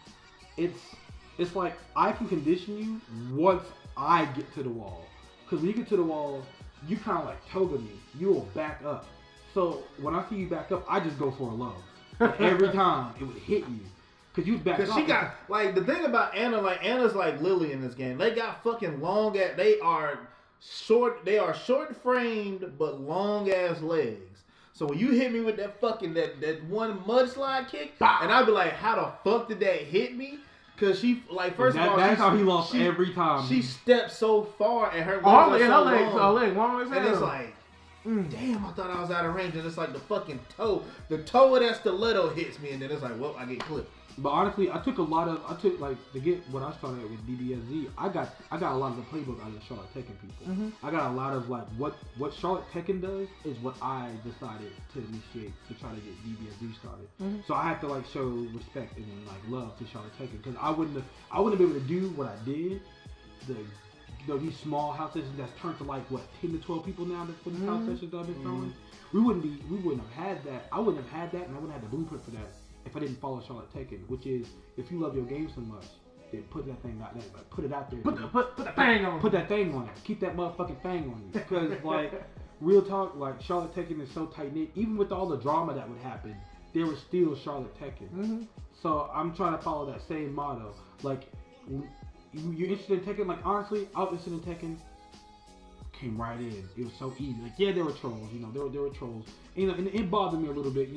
it's like I can condition you once I get to the wall. Because when you get to the wall, you kind of like toga me. You will back up. So when I see you back up, I just go for a low. Like, every time it would hit you. Cause you back up. Cause she got like the thing about Anna, like Anna's like Lily in this game. They got fucking long ass. They are short framed but long ass legs. So when you hit me with that fucking that one mudslide kick, and I'd be like, how the fuck did that hit me? Cause she like first of all, that's how he lost every time. She stepped so far and her legs are so long, and it's like. Damn, I thought I was out of range, and it's like the fucking toe. The toe of that stiletto hits me, and then it's like, well, I get clipped. But honestly, I took like to get what I started with DBSZ. I got a lot of the playbook out of Charlotte Tekken people. Mm-hmm. I got a lot of like what Charlotte Tekken does is what I decided to initiate to try to get DBSZ started. Mm-hmm. So I have to like show respect and like love to Charlotte Tekken because I wouldn't be able to do what I did. These small house sessions that's turned to like what 10 to 12 people now for these house sessions that I've been throwing. We wouldn't have had that. I wouldn't have had that, and I wouldn't have the blueprint for that if I didn't follow Charlotte Tekken, which is if you love your game so much, then put that thing out there, like put it out there. Put that thing on. Put that thing on it. Keep that motherfucking thing on you. Because like real talk, like Charlotte Tekken is so tight knit. Even with all the drama that would happen, there was still Charlotte Tekken. Mm-hmm. So I'm trying to follow that same motto. Like. You're interested in Tekken? Like, honestly, I was interested in Tekken. Came right in. It was so easy. Like, yeah, there were trolls. There were trolls. And it bothered me a little bit.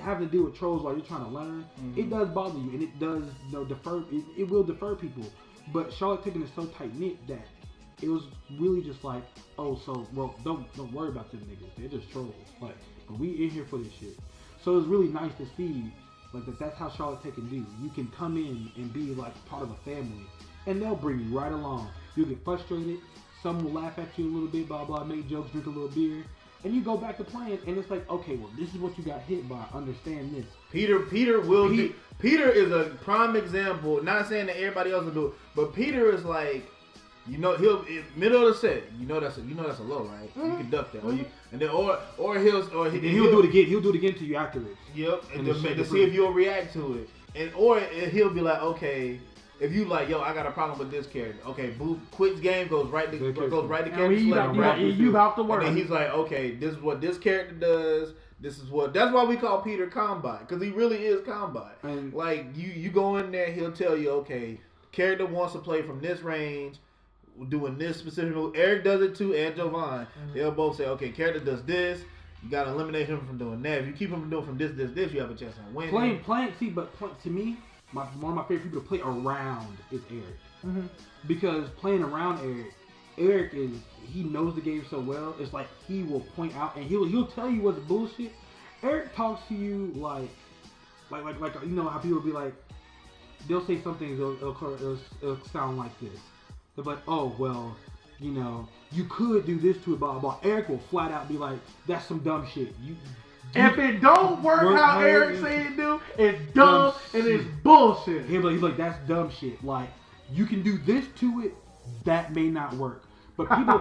Having to deal with trolls while you're trying to learn. Mm-hmm. It does bother you, and it does, defer. It will defer people. But Charlotte Tekken is so tight knit that it was really just like, oh, so well, don't worry about them niggas. They're just trolls. Like, but we in here for this shit. So it was really nice to see. Like that's how Charlotte Tekken do. You can come in and be like part of a family, and they'll bring you right along. You'll get frustrated. Some will laugh at you a little bit, blah blah, make jokes, drink a little beer, and you go back to playing. And it's like, okay, well, this is what you got hit by. Understand this. Peter is a prime example. Not saying that everybody else will do it, but Peter is like, he'll middle of the set. That's a low, right? Mm-hmm. You can duck that, or he'll do it again. He'll do it again to you afterwards. Yep, and to see if you'll react to it, or he'll be like, okay, if you like, yo, I got a problem with this character. Okay, boop, quits game goes right to character select. You about to work. And then he's like, okay, this is what this character does. That's why we call Peter Combat, because he really is Combat. And like you go in there, he'll tell you, okay, character wants to play from this range. Doing this specific move. Eric does it too, and Jovan. Mm-hmm. They'll both say, okay, character does this. You got to eliminate him from doing that. If you keep him from doing from this, you have a chance to win. To me, one of my favorite people to play around is Eric. Mm-hmm. Because playing around Eric he knows the game so well. It's like he will point out and he'll tell you what's bullshit. Eric talks to you like how people will be like, they'll say something, it'll sound like this. They're like, oh, well, you know, you could do this to it, blah, blah. Eric will flat out be like, that's some dumb shit. If it don't work how Eric say it do, it's dumb and it's bullshit. He's like, that's dumb shit. Like, you can do this to it, that may not work. But people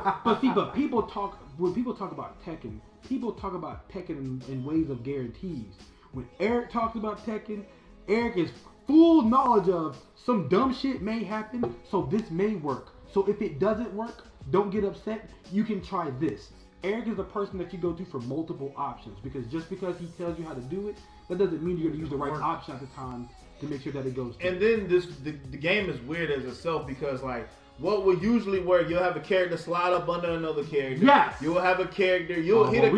talk when people talk about Tekken, people talk about Tekken in ways of guarantees. When Eric talks about Tekken, Eric is full knowledge of some dumb shit may happen, so this may work. So if it doesn't work, don't get upset. You can try this. Eric is the person that you go to for multiple options, because just because he tells you how to do it, that doesn't mean you're going to use the right option at the time to make sure that it goes through. And then the game is weird as itself, because like what will usually work, you'll have a character slide up under another character. Yes. You'll have a character. We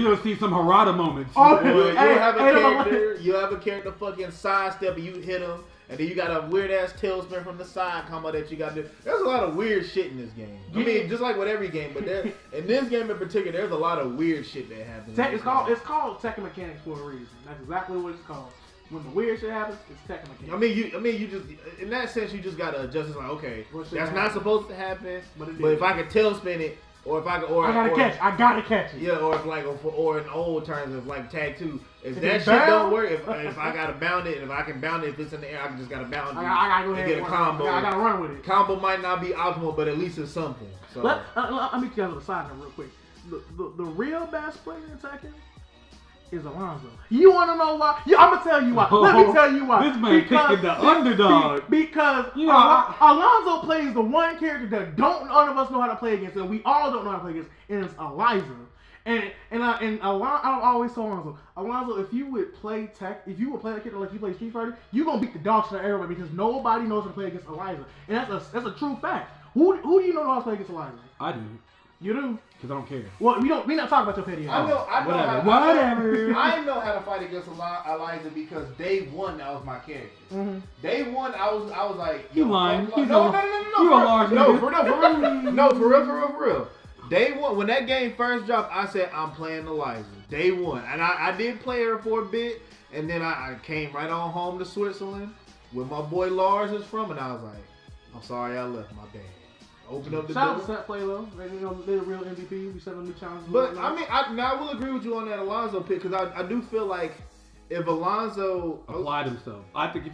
don't see some Harada moments. You'll have a character fucking sidestep and you hit him. And then you got a weird ass tailspin from the side combo that you got to do. There's a lot of weird shit in this game. I mean, just like with every game, but in this game in particular, there's a lot of weird shit that happens. It's called Tekken Mechanics for a reason. That's exactly what it's called. When the weird shit happens, it's Tekken Mechanics. I mean, you just in that sense, you just gotta adjust. It's like, okay, that's not supposed to happen. But if I can tailspin it, or if I can, I gotta catch it. Yeah, or if like, or in old terms of like tag 2, if that shit don't work, if I gotta bound it, and if I can bound it, if it's in the air, I just gotta bound it. I gotta go ahead and get a combo. I gotta run with it. Combo might not be optimal, but at least it's something. So let me tell you a side note real quick. The real best player in Tekken is Alonzo. You want to know why? I'm gonna tell you why. Let me tell you why. This man picking the underdog. Because Alonzo plays the one character that none of us know how to play against, and we all don't know how to play against, and it's Eliza. And I always tell Alonzo, if you would play a character like you play Street Fighter, you gonna beat the dog shit out of everybody, because nobody knows how to play against Eliza, and that's a true fact. Who do you know how to play against Eliza? I do. You do? Because I don't care. Well, we not talking about your petty ass. Whatever. I know how to fight against Eliza because day one that was my character. Mm-hmm. Day one I was like, you lying? No, for real. Day one, when that game first dropped, I said I'm playing Eliza. Day one, and I did play her for a bit, and then I came right on home to Switzerland, where my boy Lars is from, and I was like, I'm sorry I left, my bad. Open up the door. Shout out to Set Play though. They're the real MVP. We set them new challenges. But I mean, I will agree with you on that Alonzo pick, because I do feel like if Alonzo applied himself, I think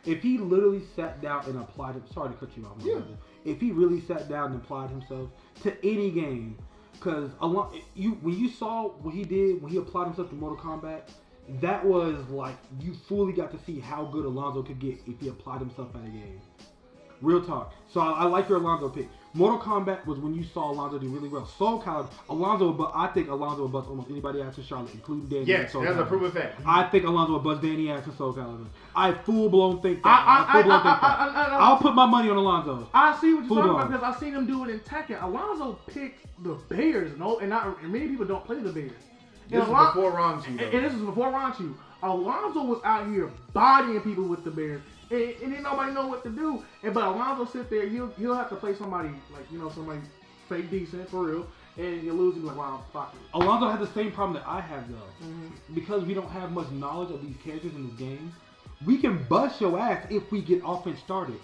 if he literally sat down and applied it. Sorry to cut you off, my brother. If he really sat down and applied himself to any game, because when you saw what he did when he applied himself to Mortal Kombat, that was like you fully got to see how good Alonzo could get if he applied himself at a game. Real talk. So I like your Alonzo pick. Mortal Kombat was when you saw Alonzo do really well. Soul Calibur, I think Alonzo would bust almost anybody ass in Charlotte, including Danny. Yes, that's a proven fact. I think Alonzo would bust Danny ass in Soul Calibur. I full blown think that. I'll put my money on Alonzo. I see what you're talking about, because I seen him do it in Tekken. Alonzo picked the Bears, and many people don't play the Bears. This is before Ranchu. And this is before Ranchu. Alonzo was out here bodying people with the Bears. And then nobody know what to do. But Alonzo sit there, he'll have to play somebody somebody fake decent for real, and you lose. He's like, wow, fuck it. Alonzo has the same problem that I have though, because we don't have much knowledge of these characters in this game. We can bust your ass if we get offense started,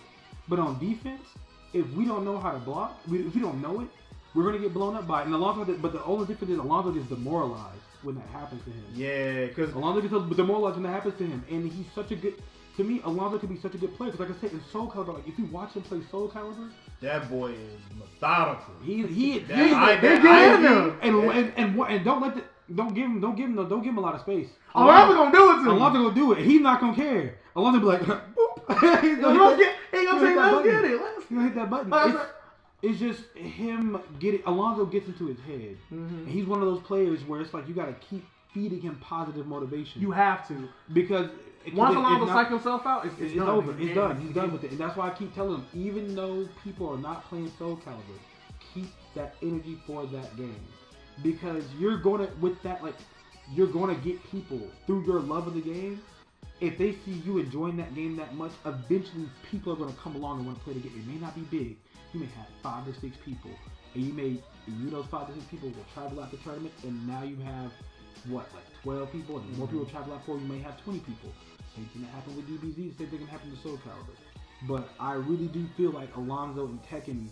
but on defense, if we don't know how to block, if we don't know it, we're gonna get blown up by it. And Alonzo, but the only difference is Alonzo gets demoralized when that happens to him. Yeah, because Alonzo gets demoralized when that happens to him, and he's such a good. To me, Alonzo could be such a good player, because like I said, in Soul Calibur, like if you watch him play Soul Calibur, that boy is methodical. And don't give him a lot of space. Alonzo gonna do it to him. Alonzo gonna do it. He's not gonna care. Alonzo be like, boop. He's gonna say, let's get it. He's gonna hit that button. It's just him getting. Alonzo gets into his head, and he's one of those players where it's like you gotta keep feeding him positive motivation. You have to, because. Once Alonzo psych himself out, it's done. Over. It's done. He's done with it. And that's why I keep telling him, even though people are not playing Soul Calibur, keep that energy for that game. Because you're going to get people through your love of the game. If they see you enjoying that game that much, eventually people are going to come along and want to play the game. It may not be big. You may have 5 or 6 people. And those 5 or 6 people will travel out the tournament, and now you have, 12 people, and more people travel out for you may have 20 people. Same thing that happened with DBZ, same thing can happen to Soul Calibur. But I really do feel like Alonzo and Tekken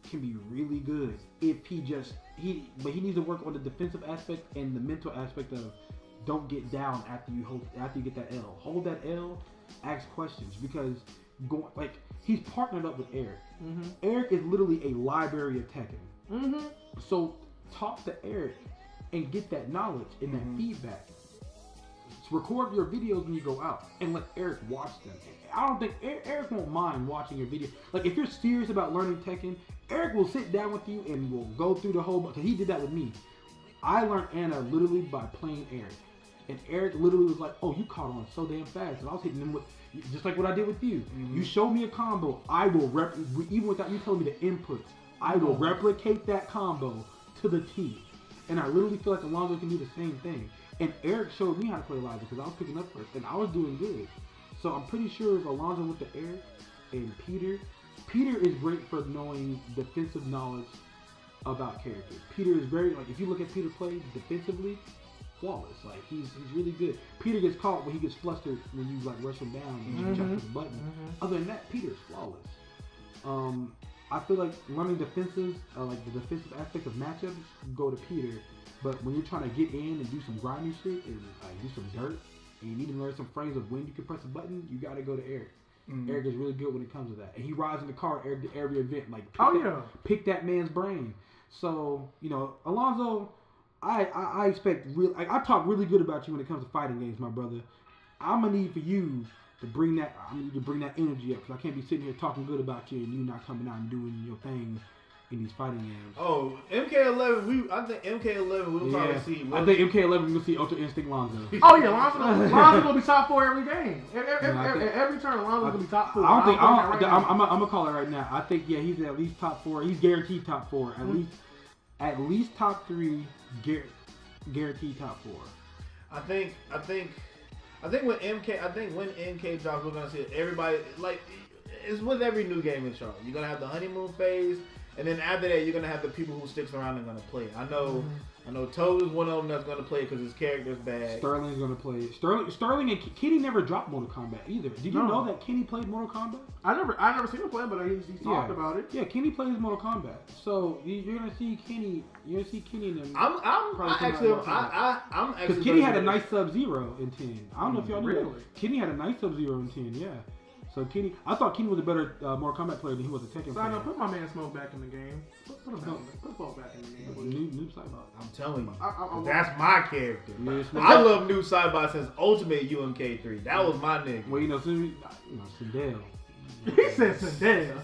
can be really good if but he needs to work on the defensive aspect and the mental aspect of don't get down after you get that L. Hold that L, ask questions because he's partnered up with Eric. Mm-hmm. Eric is literally a library of Tekken. Mm-hmm. So talk to Eric and get that knowledge and that feedback. Record your videos when you go out and let Eric watch them. I don't think Eric won't mind watching your video. Like if you're serious about learning Tekken, Eric will sit down with you and will go through the whole. Because he did that with me. I learned Anna literally by playing Eric, and Eric literally was like, "Oh, you caught on so damn fast," and I was hitting him with just like what I did with you. Mm-hmm. You showed me a combo, I will even without you telling me the inputs, I will replicate that combo to the T. And I literally feel like Alonzo can do the same thing. And Eric showed me how to play live because I was picking up first, and I was doing good. So I'm pretty sure if Alonzo went to Eric and Peter is great for knowing defensive knowledge about characters. Peter is very, like, if you look at Peter play defensively, flawless. Like, he's really good. Peter gets caught when he gets flustered when you, like, rush him down and you jump to the button. Mm-hmm. Other than that, Peter's flawless. I feel like learning defenses, like the defensive aspect of matchups, go to Peter. But when you're trying to get in and do some grimy shit and do some dirt, and you need to learn some frames of when you can press a button, you got to go to Eric. Mm-hmm. Eric is really good when it comes to that. And he rides in the car every event. Like, pick that man's brain. So, Alonzo, I expect I talk really good about you when it comes to fighting games, my brother. I'm going to need for you to bring that energy up because I can't be sitting here talking good about you and you not coming out and doing your thing in these fighting games. Oh, MK11, I think MK11 we'll probably see. I think MK11 we'll see Ultra Instinct Lonzo. Oh yeah, Lonzo's gonna be top 4 every game. Every turn, Lonzo's gonna be top 4. I'm gonna call it right now. I think he's at least top 4. He's guaranteed top 4. At least top 3. Guaranteed top 4. I think when MK drops, we're gonna see everybody like it's with every new game in Charlotte. You're gonna have the honeymoon phase. And then after that, you're gonna have the people who sticks around and gonna play. I know Toad is one of them that's gonna play because his character's bad. Sterling's gonna play. Sterling and Kenny never dropped Mortal Kombat either. Did you know that Kenny played Mortal Kombat? I never seen him play, but he's talked about it. Yeah, Kenny plays Mortal Kombat. So you're gonna see Kenny. You're gonna see Kenny in them. I'm actually because Kenny had a nice Sub-Zero in 10. I don't know if y'all knew that. Kenny had a nice Sub-Zero in 10. Yeah. So Kenny, I thought Kenny was a better Mortal Kombat player than he was a Tekken player. So put my man Smoke back in the game. Put Smoke back in the game. Noob Saibot. I'm telling you, that's my character. I love Noob Saibot since Ultimate UMK3. That was my nigga. Well, Sindel. He said Sindel.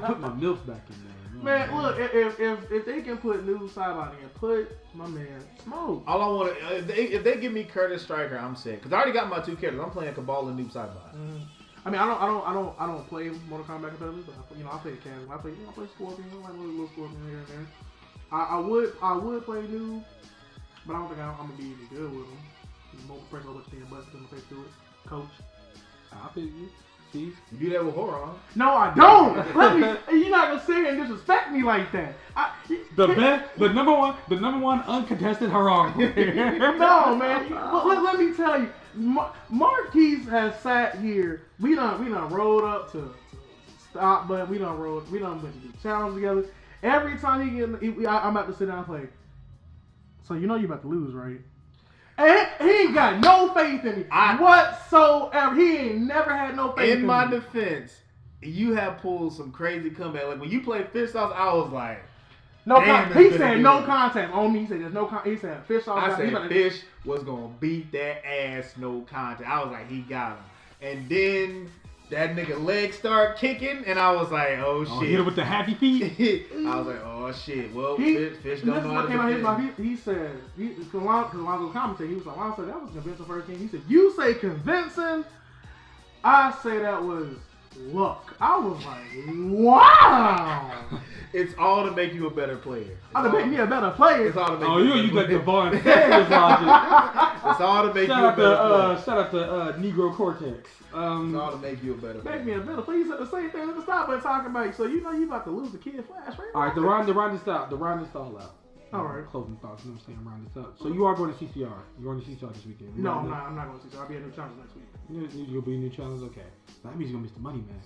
Put my MILF back in there. Man, look, if they can put Noob Saibot in, put my man Smoke. All I want to, if they give me Curtis Striker, I'm sick. Because I already got my 2 characters. I'm playing Cabal and Noob Saibot. Mm-hmm. I mean, I don't play Mortal Kombat competitively, but I play casual. I play Scorpion, like a little Scorpion here and there. I would play Noob, but I don't think I'm gonna be any good with him. Press over to 10 buttons in the face to it. Coach, I feel you. See, you do that with horror, huh? No, I don't. You're not gonna sit here and disrespect me like that. The number one uncontested horror. No, man. Let me tell you. Marquise has sat here. We done rolled up to stop, but we done went to do challenge together. Every time I'm about to sit down and play. So you about to lose, right? And he ain't got no faith in me whatsoever. He ain't never had no faith in me. In my defense, you have pulled some crazy comeback. Like when you played Fish Sauce, I was like, he said no contest on me. He said there's no contest. He said Fish Sauce. I said Fish was gonna beat that ass, no contest. I was like, he got him. And then that nigga leg started kicking, and I was like, oh shit. Hit him with the happy feet. I was like, oh shit. Well, Fish don't know how to defend. He said, because Alonzo was commentating, he was like, Alonzo, that was convincing first game. He said, you say convincing? I say that was luck. I was like, wow. It's all to make you a better player. To make me a better player. It's all to make you you like the Vaughn Sanders logic. It's all to make you a better player. Shout out to Negro Cortex. It's all to make you a better player. Make me a better player. You said the same thing at the start, but talking about, so you about to lose the Kid Flash, right? All right, the round is out. The round is all out. All right. Closing thoughts. You know what I'm saying? Round this up. So you are going to CCR. You're going to CCR this weekend. No, I'm not going to CCR. I'll be at New Challenge next week. You'll be a New Challenge? Okay. That means you're going to miss the money match.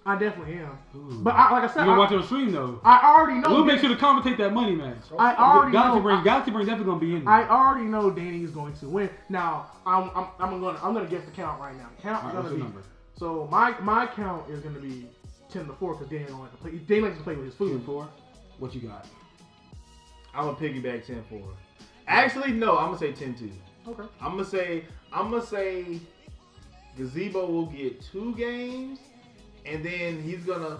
I definitely am. Ooh. But like I said, you gonna watch it on stream though. I already know. We'll make sure to commentate that money match. I already Galaxy know. Brain definitely gonna be in there. I already know Danny's going to win. Now I'm gonna guess the count right now. The count is gonna be. Number? So my count is gonna be 10-4 because Danny don't like to play. Danny likes to play with his food. 10-4. What you got? I'm gonna piggyback 10-4. Actually, no. I'm gonna say 10-2. Okay. I'm gonna say Gazebo will get 2 games, and then he's gonna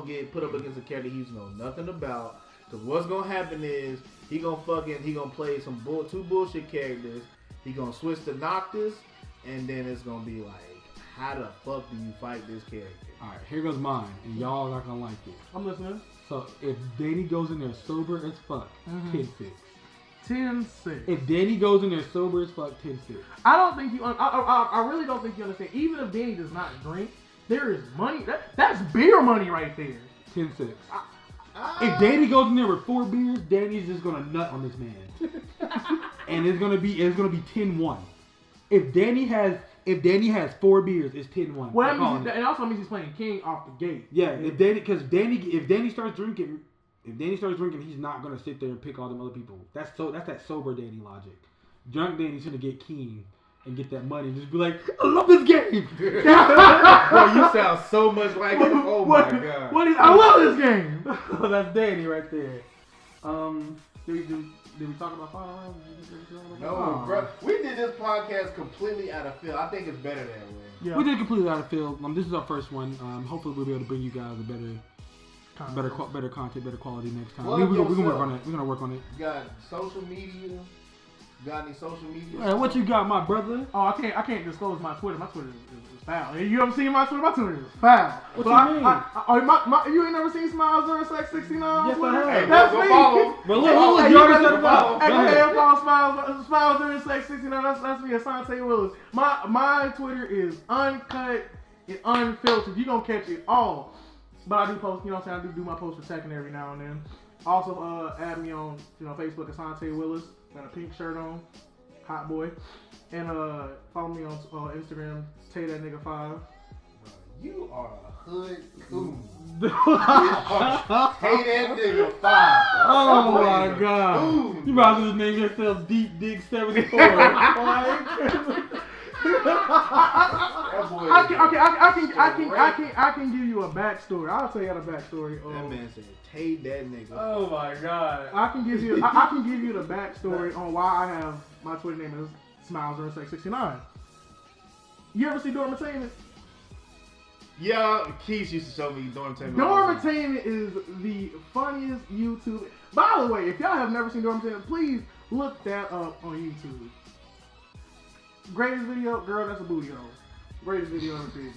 get put up against a character he's know nothing about. Cause what's gonna happen is he gonna play some two bullshit characters. He gonna switch to Noctis, and then it's gonna be like, how the fuck do you fight this character? All right, here goes mine, and y'all not gonna like it. I'm listening. So if Danny goes in there sober as fuck, 10-6. 10-6. If Danny goes in there sober as fuck, 10-6. I don't think you. I really don't think you understand. Even if Danny does not drink, there is money. That's beer money right there. 10-6. If Danny goes in there with 4 beers, Danny's just gonna nut on this man, and it's gonna be 10-1. If Danny has 4 beers, it's 10-1. Well, it also means he's playing King off the gate. Yeah, if Danny starts drinking, he's not gonna sit there and pick all them other people. That's that sober Danny logic. Drunk Danny's gonna get King and get that money and just be like, I love this game. Bro, you sound so much like him. Oh my god. I love this game. That's Danny right there. Did we talk about firearms? No, bro. We did this podcast completely out of field. I think it's better that way. Yeah. We did it completely out of field. This is our first one. Hopefully we'll be able to bring you guys a better content, better quality next time. We're gonna work on it. We're gonna work on it. You got social media? Got any social media? Hey, what you got, my brother? Oh, I can't disclose my Twitter. My Twitter is foul. You ever seen my Twitter? My Twitter is foul. What you mean? You ain't never seen Smiles or Sex 69? Yes, I have. Hey, that's me. Follow. But look, you already said about. Hey, go ahead, follow Smiles during Sex 69. That's me, Asante Willis. My Twitter is uncut and unfiltered. You gonna catch it all. But I do post, you know what I'm saying? I do my post for Tekken every now and then. Also, add me on, Facebook, Asante Willis. Got a pink shirt on, hot boy. And follow me on Instagram, Tay That Nigga 5. You are a hood coon. Tay That Nigga 5. Oh my god. You might as well name yourself Deep Dig 74. I can give you a backstory. I'll tell you the backstory. That man said, "Tay that nigga." Oh my god. I can give you the backstory on why I have my Twitter name is Smiles0669. You ever see Dormitainment? Yeah, Keith used to show me Dormitainment. Dormitainment is the funniest YouTube. By the way, if y'all have never seen Dormitainment, please look that up on YouTube. Greatest video, girl, that's a booty hole. Greatest video ever seen.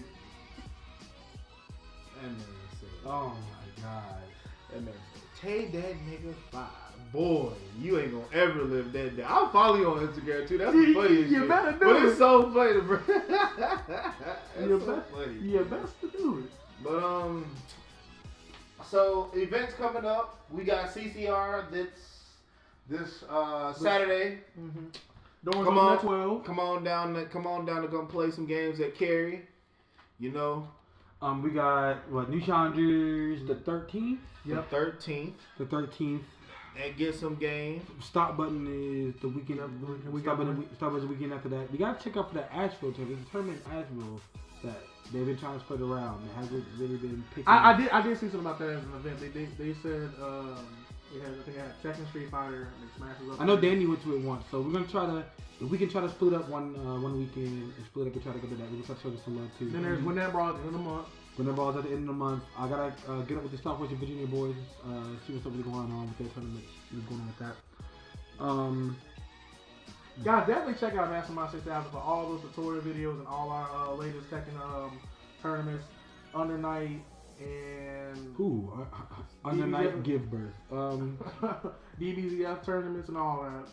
That man said, oh my god. That man said, "Tay that nigga 5." Boy, you ain't gonna ever live that down. I'll follow you on Instagram too. That's the funniest you shit. Better do but it. It's so funny, bro. Funny. You best to do it. But so events coming up. We got CCR this Saturday. Mm-hmm. Doors open at 12. Come on down to go play some games at Cary. We got new challengers the 13th. Yep. The 13th. And get some games. Stop button is the weekend. Stop button is the weekend after that. We gotta check out for that Asheville tournament. There's a tournament in Asheville that they've been trying to spread around. It hasn't really been picking. I did see something about that as an event. They said they had Tekken Street Fighter and Smashes Up. I know Danny went to it once, so we're gonna try to. If we can try to split up one weekend and split up and try to go to that, we can try to show them some love too. Then there's Win That Brawl at the end of the month. Win That Brawl at the end of the month. I gotta get up with the Southwest Virginia boys, see what's really going on with their tournament. What's going on with that? Guys, definitely check out Mastermind 6000 for all those tutorial videos and all our latest Tekken tournaments, Under Night and Under Night Give Birth, DBZF tournaments and all that.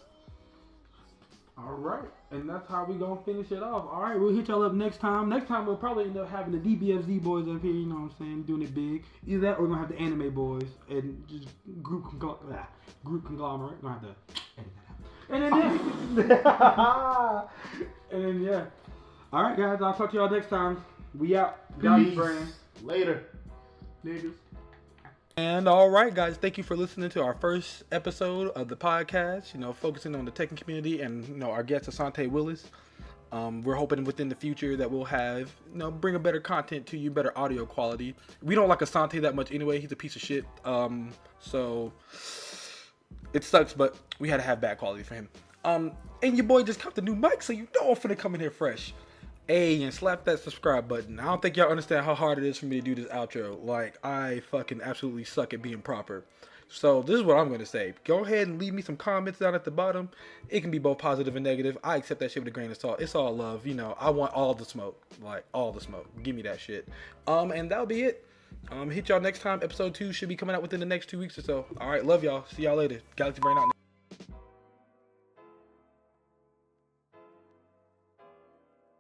All right, and that's how we gonna finish it off. All right, we'll hit y'all up next time. Next time we'll probably end up having the DBFZ boys up here. You know what I'm saying, doing it big. Either that, or we're gonna have the anime boys and just group conglomerate. We're gonna have to edit that out. And then yeah. All right, guys. I'll talk to y'all next time. We out. Galaxy Brand. Later. Niggas. And all right, guys, thank you for listening to our first episode of the podcast. You know, focusing on the Tekken community and, you know, our guest Asante Willis. We're hoping within the future that we'll have, you know, bring a better content to you, better audio quality. We don't like Asante that much anyway. He's a piece of shit. So it sucks, but we had to have bad quality for him. And your boy just got the new mic, so you know I'm finna come in here fresh. Hey, and slap that subscribe button. I don't think y'all understand how hard it is for me to do this outro. Like, I fucking absolutely suck at being proper. So this is what I'm going to say. Go ahead and leave me some comments down at the bottom. It can be both positive and negative. I accept that shit with a grain of salt. It's all love. You know, I want all the smoke. Like, all the smoke. Give me that shit. And that'll be it. Hit y'all next time. Episode 2 should be coming out within the next 2 weeks or so. All right, love y'all. See y'all later. Galaxy Brain out.